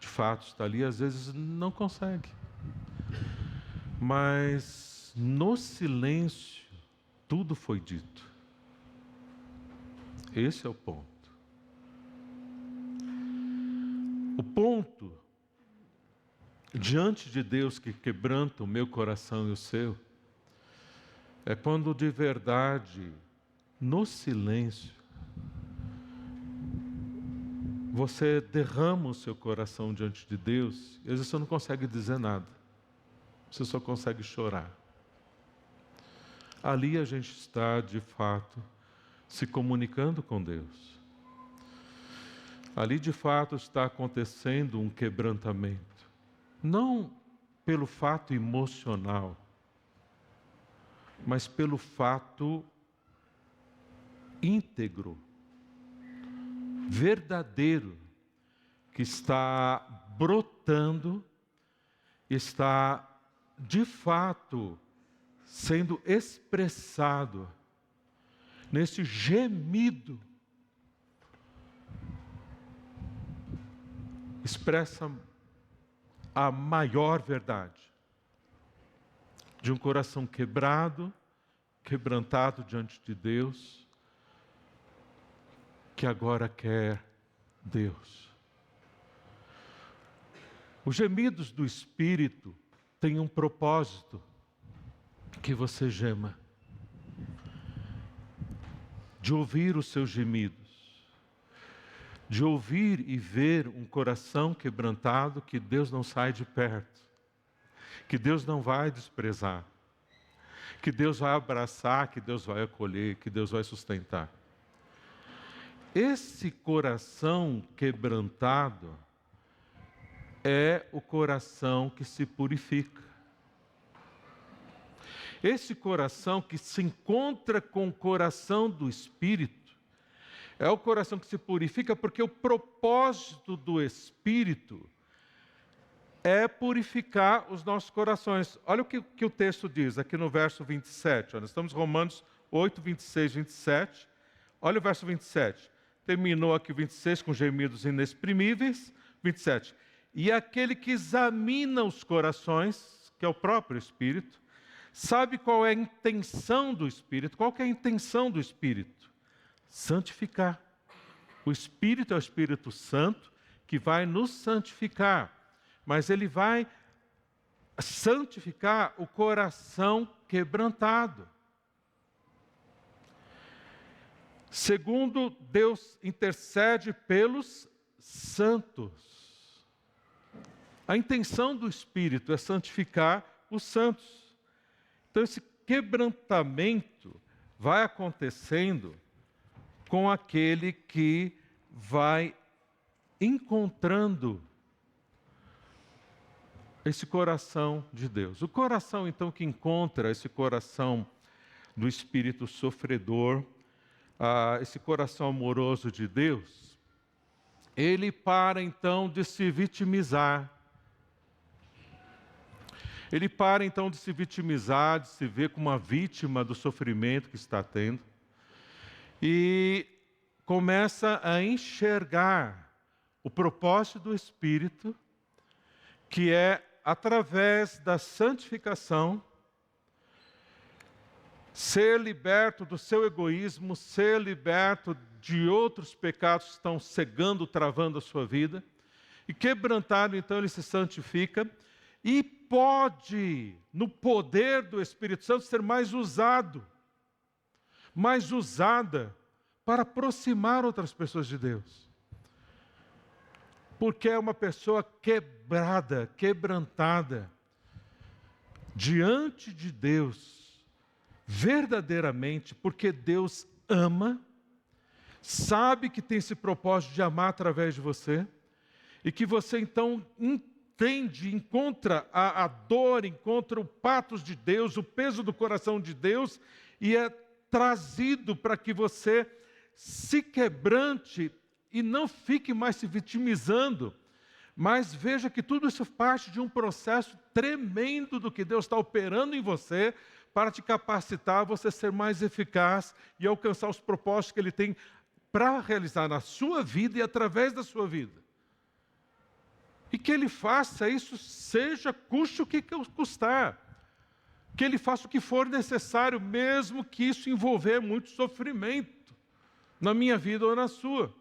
de fato está ali, às vezes não consegue. Mas no silêncio, tudo foi dito. Esse é o ponto. O ponto, diante de Deus que quebranta o meu coração e o seu, é quando de verdade, no silêncio, você derrama o seu coração diante de Deus, e às vezes você não consegue dizer nada. Você só consegue chorar. Ali a gente está, de fato, se comunicando com Deus. Ali, de fato, está acontecendo um quebrantamento. Não pelo fato emocional, mas pelo fato íntegro, verdadeiro, que está brotando, está de fato sendo expressado nesse gemido. Expressa a maior verdade de um coração quebrado, quebrantado diante de Deus, que agora quer Deus. Os gemidos do Espírito têm um propósito, que você gema, de ouvir os seus gemidos, de ouvir e ver um coração quebrantado que Deus não sai de perto, que Deus não vai desprezar, que Deus vai abraçar, que Deus vai acolher, que Deus vai sustentar. Esse coração quebrantado é o coração que se purifica. Esse coração que se encontra com o coração do Espírito é o coração que se purifica, porque o propósito do Espírito é purificar os nossos corações. Olha o que o texto diz aqui no verso 27. Nós estamos em Romanos 8, 26, 27. Olha o verso 27. Terminou aqui o 26 com gemidos inexprimíveis. 27. E aquele que examina os corações, que é o próprio Espírito, sabe qual é a intenção do Espírito. Qual que é a intenção do Espírito? Santificar. O Espírito é o Espírito Santo que vai nos santificar. Mas ele vai santificar o coração quebrantado. Segundo, Deus intercede pelos santos. A intenção do Espírito é santificar os santos. Então, esse quebrantamento vai acontecendo com aquele que vai encontrando esse coração de Deus. O coração, então, que encontra esse coração do Espírito sofredor, esse coração amoroso de Deus, ele para, então, de se vitimizar. Ele para, então, de se vitimizar, de se ver como uma vítima do sofrimento que está tendo, e começa a enxergar o propósito do Espírito, que é, através da santificação, ser liberto do seu egoísmo, ser liberto de outros pecados que estão cegando, travando a sua vida, e quebrantado, então, ele se santifica, e pode, no poder do Espírito Santo, ser mais usado, mais usada para aproximar outras pessoas de Deus. Porque é uma pessoa quebrada, quebrantada, diante de Deus, verdadeiramente, porque Deus ama, sabe que tem esse propósito de amar através de você, e que você então entende, encontra a dor, encontra o patos de Deus, o peso do coração de Deus, e é trazido para que você se quebrante e não fique mais se vitimizando, mas veja que tudo isso parte de um processo tremendo do que Deus está operando em você para te capacitar a você ser mais eficaz e alcançar os propósitos que Ele tem para realizar na sua vida e através da sua vida. E que Ele faça isso, seja custe o que custar. Que Ele faça o que for necessário, mesmo que isso envolver muito sofrimento na minha vida ou na sua.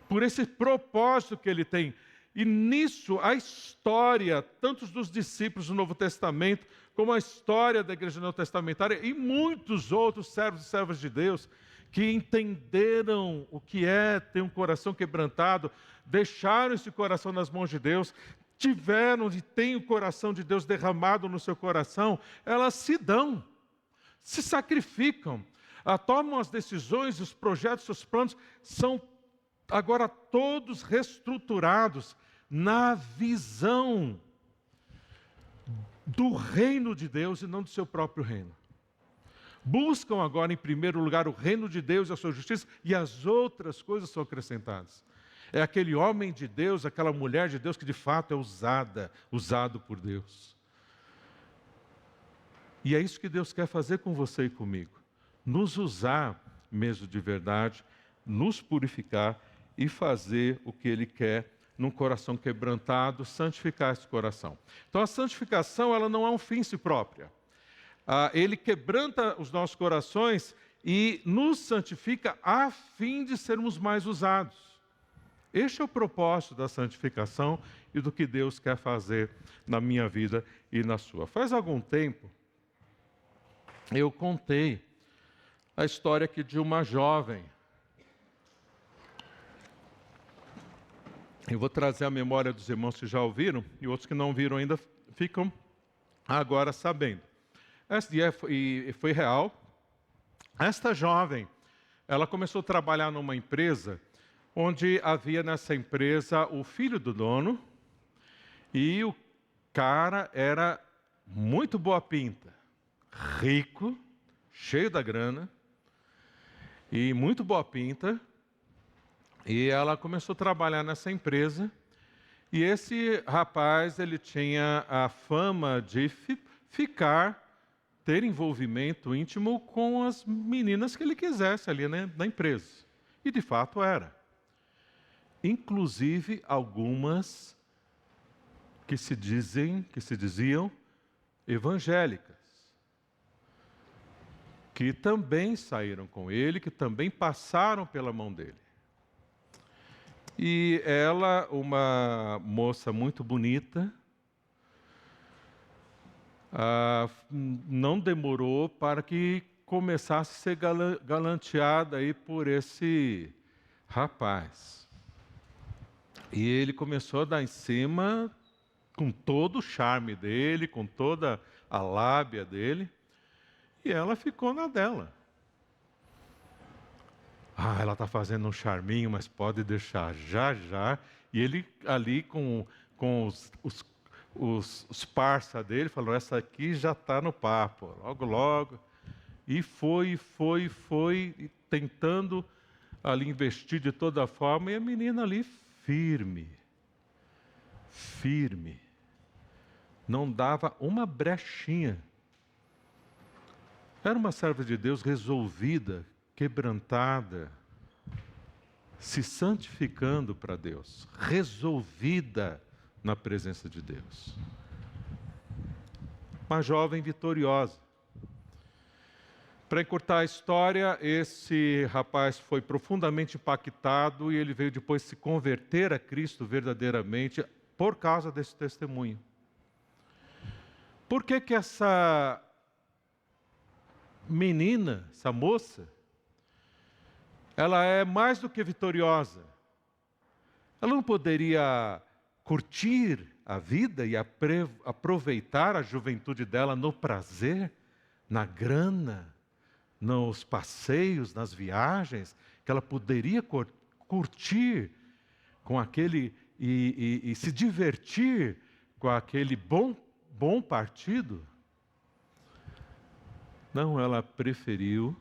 Por esse propósito que Ele tem. E nisso, a história, tanto dos discípulos do Novo Testamento, como a história da Igreja Neotestamentária, e muitos outros servos e servas de Deus, que entenderam o que é ter um coração quebrantado, deixaram esse coração nas mãos de Deus, tiveram e têm o coração de Deus derramado no seu coração, elas se dão, se sacrificam, tomam as decisões, os projetos, seus planos, são agora todos reestruturados na visão do reino de Deus e não do seu próprio reino. Buscam agora, em primeiro lugar, o reino de Deus e a sua justiça, e as outras coisas são acrescentadas. É aquele homem de Deus, aquela mulher de Deus que de fato é usado por Deus. E é isso que Deus quer fazer com você e comigo. Nos usar mesmo de verdade, nos purificar e fazer o que Ele quer num coração quebrantado, santificar esse coração. Então a santificação, ela não é um fim em si própria. Ele quebranta os nossos corações e nos santifica a fim de sermos mais usados. Este é o propósito da santificação e do que Deus quer fazer na minha vida e na sua. Faz algum tempo, eu contei a história aqui de uma jovem. Eu vou trazer a memória dos irmãos que já ouviram, e outros que não viram ainda ficam agora sabendo. Esse dia foi real. Esta jovem, ela começou a trabalhar numa empresa onde havia nessa empresa o filho do dono e o cara era muito boa pinta, rico, cheio da grana e muito boa pinta. E ela começou a trabalhar nessa empresa. E esse rapaz, ele tinha a fama de ter envolvimento íntimo com as meninas que ele quisesse ali, né, na empresa. E de fato era. Inclusive algumas que se diziam evangélicas, que também saíram com ele, que também passaram pela mão dele. E ela, uma moça muito bonita, não demorou para que começasse a ser galanteada aí por esse rapaz. E ele começou a dar em cima com todo o charme dele, com toda a lábia dele, e ela ficou na dela. Ela está fazendo um charminho, mas pode deixar já, já. E ele ali com os parça dele, falou, essa aqui já está no papo, logo, logo. E foi, e tentando ali investir de toda forma, e a menina ali firme, não dava uma brechinha. Era uma serva de Deus resolvida, quebrantada, se santificando para Deus, resolvida na presença de Deus. Uma jovem vitoriosa. Para encurtar a história, esse rapaz foi profundamente impactado e ele veio depois se converter a Cristo verdadeiramente por causa desse testemunho. Por que que essa menina, essa moça, ela é mais do que vitoriosa? Ela não poderia curtir a vida e aproveitar a juventude dela no prazer, na grana, nos passeios, nas viagens, que ela poderia curtir com aquele e se divertir com aquele bom partido? Não, ela preferiu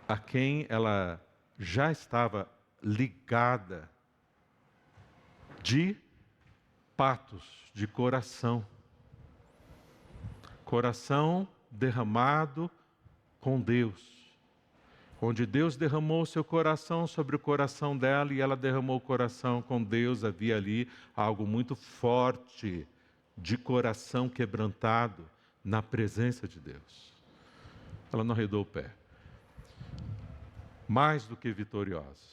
a quem ela já estava ligada de patos, de coração. Coração derramado com Deus. Onde Deus derramou o seu coração sobre o coração dela e ela derramou o coração com Deus, havia ali algo muito forte de coração quebrantado na presença de Deus. Ela não arredou o pé. Mais do que vitoriosa.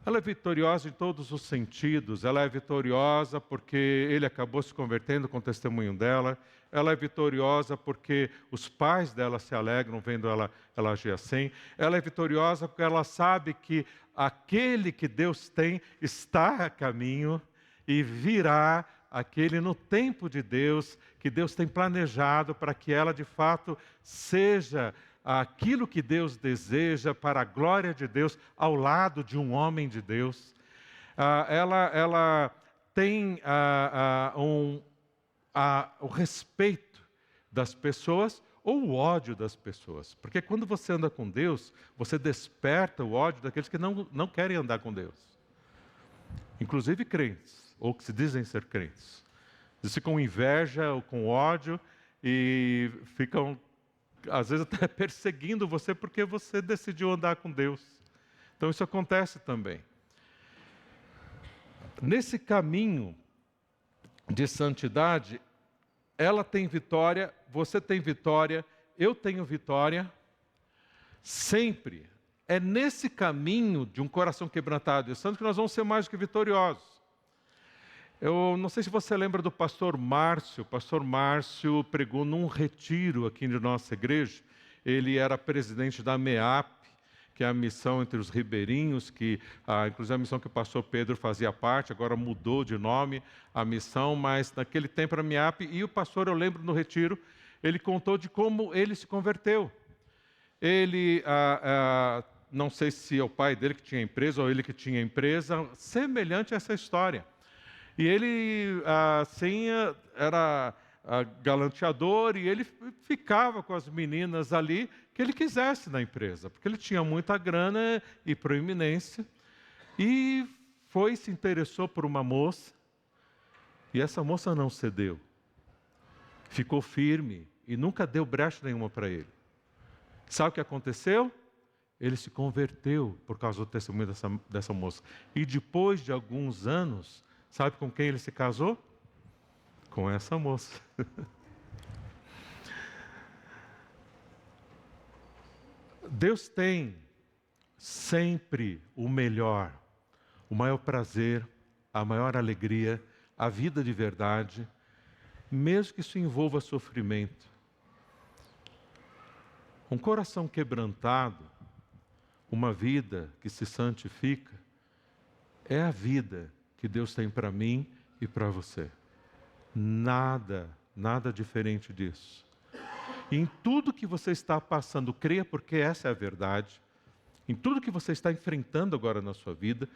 Ela é vitoriosa em todos os sentidos. Ela é vitoriosa porque ele acabou se convertendo com o testemunho dela. Ela é vitoriosa porque os pais dela se alegram vendo ela agir assim. Ela é vitoriosa porque ela sabe que aquele que Deus tem está a caminho e virá aquele no tempo de Deus, que Deus tem planejado para que ela de fato seja aquilo que Deus deseja para a glória de Deus, ao lado de um homem de Deus. Ela tem o respeito das pessoas ou o ódio das pessoas. Porque quando você anda com Deus, você desperta o ódio daqueles que não querem andar com Deus. Inclusive crentes, ou que se dizem ser crentes. Eles ficam com inveja ou com ódio e ficam às vezes até perseguindo você porque você decidiu andar com Deus. Então isso acontece também. Nesse caminho de santidade, ela tem vitória, você tem vitória, eu tenho vitória. Sempre é nesse caminho de um coração quebrantado e santo que nós vamos ser mais do que vitoriosos. Eu não sei se você lembra do pastor Márcio. O pastor Márcio pregou num retiro aqui de nossa igreja. Ele era presidente da MEAP, que é a missão entre os ribeirinhos, inclusive a missão que o pastor Pedro fazia parte, agora mudou de nome a missão, mas naquele tempo era MEAP. E o pastor, eu lembro no retiro, ele contou de como ele se converteu. Ele, não sei se é o pai dele que tinha empresa ou ele que tinha empresa, semelhante a essa história. E ele, era galanteador e ele ficava com as meninas ali que ele quisesse na empresa, porque ele tinha muita grana e proeminência. E se interessou por uma moça, e essa moça não cedeu. Ficou firme e nunca deu brecha nenhuma para ele. Sabe o que aconteceu? Ele se converteu por causa do testemunho dessa moça. E depois de alguns anos, sabe com quem ele se casou? Com essa moça. Deus tem sempre o melhor, o maior prazer, a maior alegria, a vida de verdade, mesmo que isso envolva sofrimento. Um coração quebrantado, uma vida que se santifica, é a vida que Deus tem para mim e para você. Nada diferente disso. Em tudo que você está passando, creia, porque essa é a verdade. Em tudo que você está enfrentando agora na sua vida,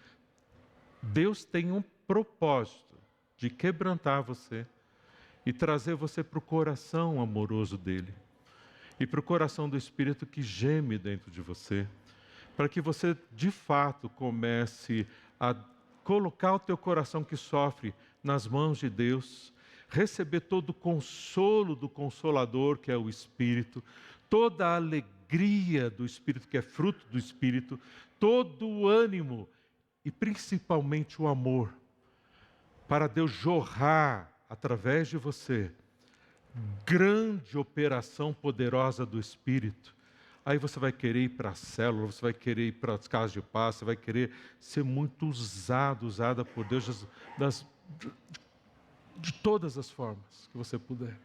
Deus tem um propósito de quebrantar você e trazer você para o coração amoroso dele e para o coração do Espírito que geme dentro de você, para que você de fato comece a colocar o teu coração que sofre nas mãos de Deus, receber todo o consolo do Consolador, que é o Espírito, toda a alegria do Espírito, que é fruto do Espírito, todo o ânimo e principalmente o amor, para Deus jorrar através de você, grande operação poderosa do Espírito. Aí você vai querer ir para a célula, você vai querer ir para as casas de paz, você vai querer ser muito usada por Deus de todas as formas que você puder.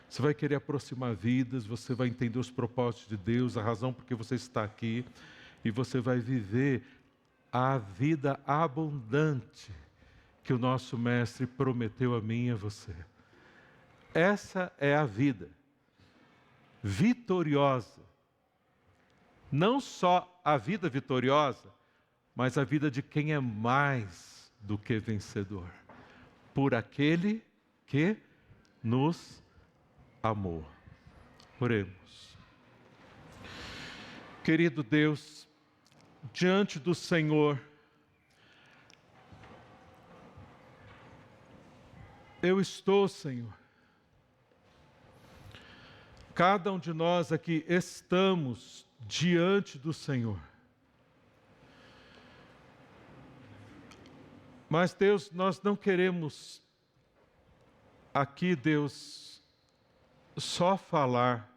Você vai querer aproximar vidas, você vai entender os propósitos de Deus, a razão por que você está aqui, e você vai viver a vida abundante que o nosso Mestre prometeu a mim e a você. Essa é a vida vitoriosa. Não só a vida vitoriosa, mas a vida de quem é mais do que vencedor. Por aquele que nos amor. Oremos. Querido Deus, diante do Senhor, eu estou, Senhor. Cada um de nós aqui estamos diante do Senhor. Mas, Deus, nós não queremos aqui, Deus, só falar.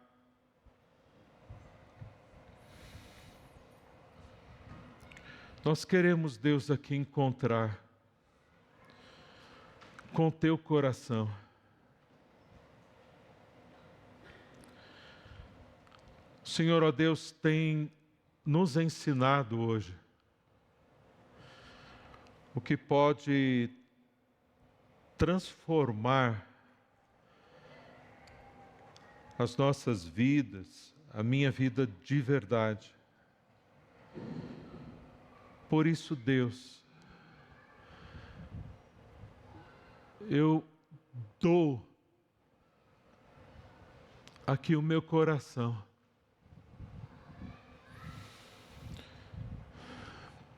Nós queremos, Deus, aqui encontrar com teu coração. O Senhor, ó Deus, tem nos ensinado hoje o que pode transformar as nossas vidas, a minha vida de verdade. Por isso, Deus, eu dou aqui o meu coração.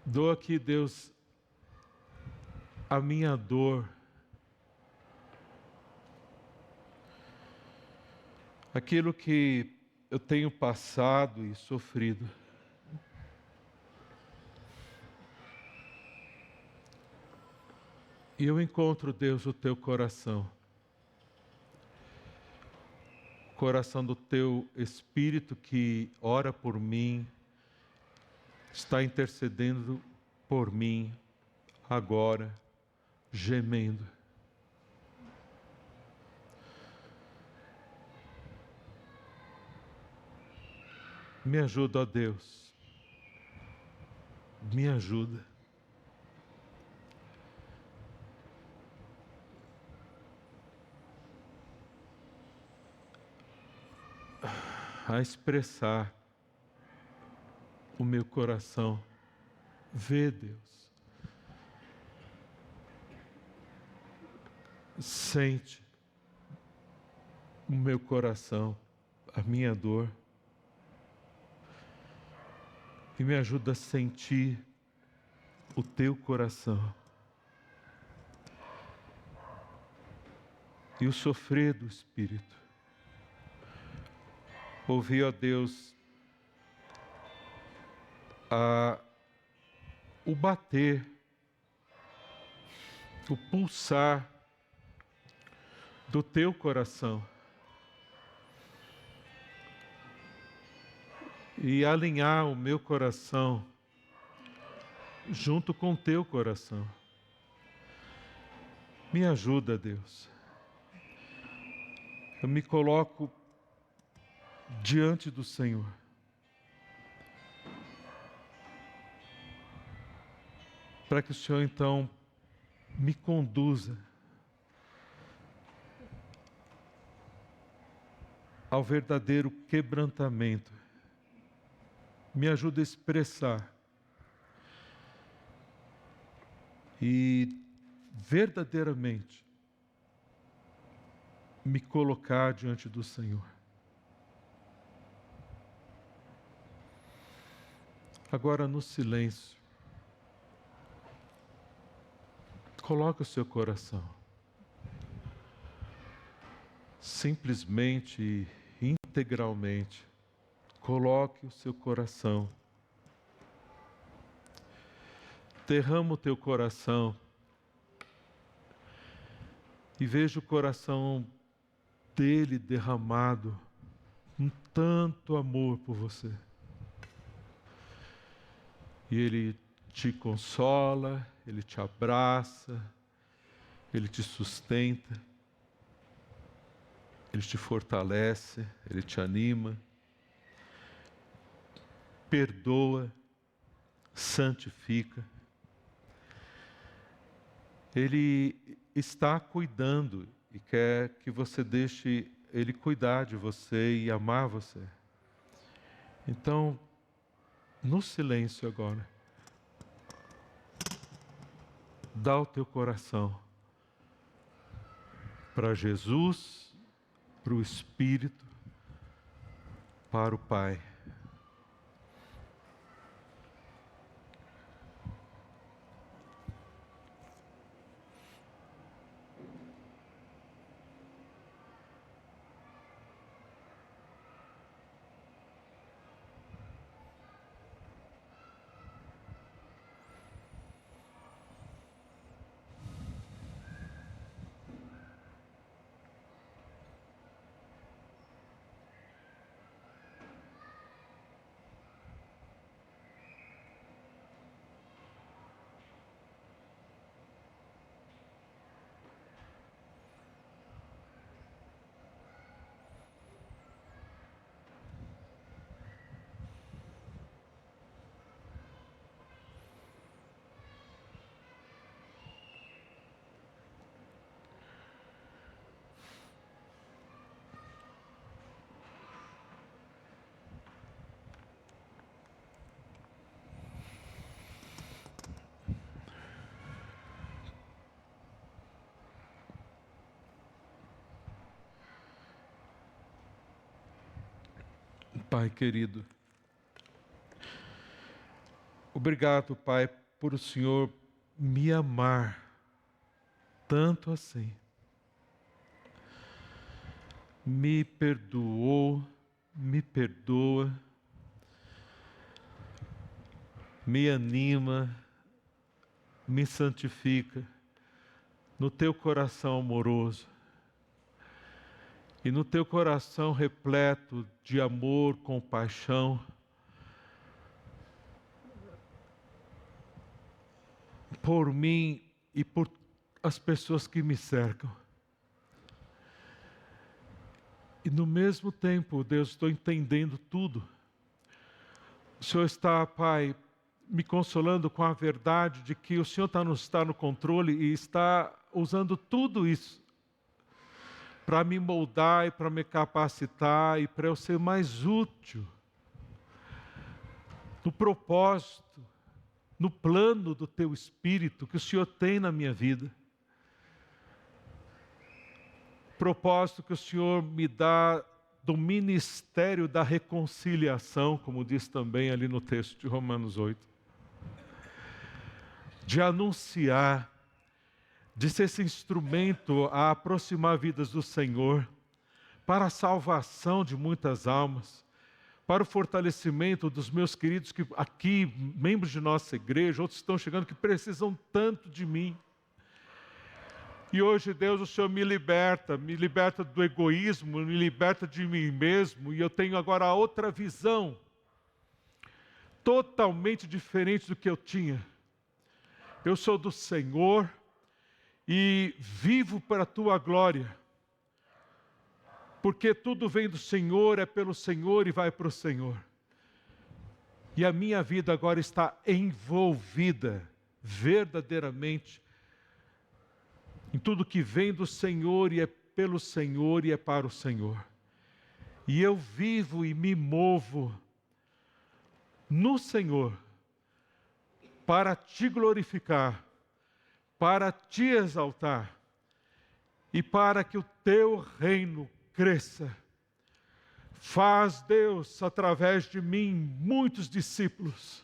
Dou aqui, Deus, a minha dor. Aquilo que eu tenho passado e sofrido. E eu encontro, Deus, o teu coração. O coração do teu Espírito que ora por mim, está intercedendo por mim agora, gemendo. Me ajuda, ó Deus. Me ajuda. a expressar o meu coração. Vê, Deus. Sente o meu coração, a minha dor. E me ajuda a sentir o teu coração. E o sofrer do Espírito. Ouvi, ó Deus, o bater, o pulsar do teu coração. E alinhar o meu coração junto com o teu coração. Me ajuda, Deus. Eu me coloco diante do Senhor. Para que o Senhor, então, me conduza ao verdadeiro quebrantamento. Me ajuda a expressar e verdadeiramente me colocar diante do Senhor. Agora, no silêncio, coloque o seu coração. Simplesmente e integralmente, coloque o seu coração. Derrama o teu coração e veja o coração dele derramado com tanto amor por você. E ele te consola, ele te abraça, ele te sustenta, ele te fortalece, ele te anima, perdoa, santifica. Ele está cuidando e quer que você deixe Ele cuidar de você e amar você. Então, no silêncio agora, dá o teu coração para Jesus, para o Espírito, para o Pai. Pai querido, obrigado, Pai, por o Senhor me amar tanto assim. Me perdoou, me perdoa, me anima, me santifica no teu coração amoroso. E no teu coração repleto de amor, compaixão, por mim e por as pessoas que me cercam. E no mesmo tempo, Deus, estou entendendo tudo. O Senhor está, Pai, me consolando com a verdade de que o Senhor está no controle e está usando tudo isso para me moldar e para me capacitar e para eu ser mais útil no propósito, no plano do Teu Espírito que o Senhor tem na minha vida. Propósito que o Senhor me dá do ministério da reconciliação, como diz também ali no texto de Romanos 8. De anunciar, de ser esse instrumento a aproximar vidas do Senhor, para a salvação de muitas almas, para o fortalecimento dos meus queridos que aqui, membros de nossa igreja, outros estão chegando que precisam tanto de mim. E hoje, Deus, o Senhor me liberta do egoísmo, me liberta de mim mesmo, e eu tenho agora outra visão, totalmente diferente do que eu tinha. Eu sou do Senhor e vivo para a Tua glória, porque tudo vem do Senhor, é pelo Senhor e vai para o Senhor. E a minha vida agora está envolvida, verdadeiramente, em tudo que vem do Senhor e é pelo Senhor e é para o Senhor. E eu vivo e me movo no Senhor para Te glorificar, para Te exaltar e para que o Teu reino cresça. Faz, Deus, através de mim, muitos discípulos.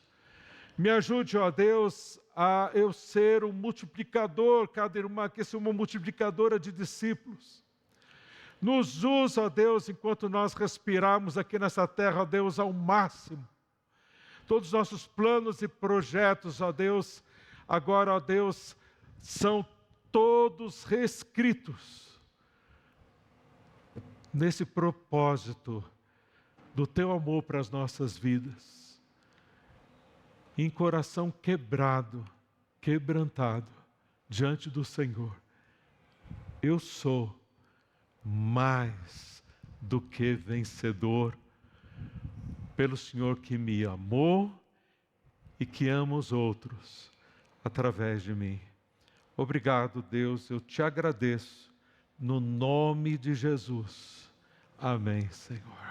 Me ajude, ó Deus, a eu ser um multiplicador, cada irmã aqui ser uma multiplicadora de discípulos. Nos usa, ó Deus, enquanto nós respiramos aqui nessa terra, ó Deus, ao máximo. Todos os nossos planos e projetos, ó Deus, agora, ó Deus, são todos reescritos nesse propósito do Teu amor para as nossas vidas. Em coração quebrado, quebrantado, diante do Senhor, eu sou mais do que vencedor, pelo Senhor que me amou e que ama os outros, através de mim. Obrigado, Deus, eu Te agradeço, no nome de Jesus. Amém, Senhor.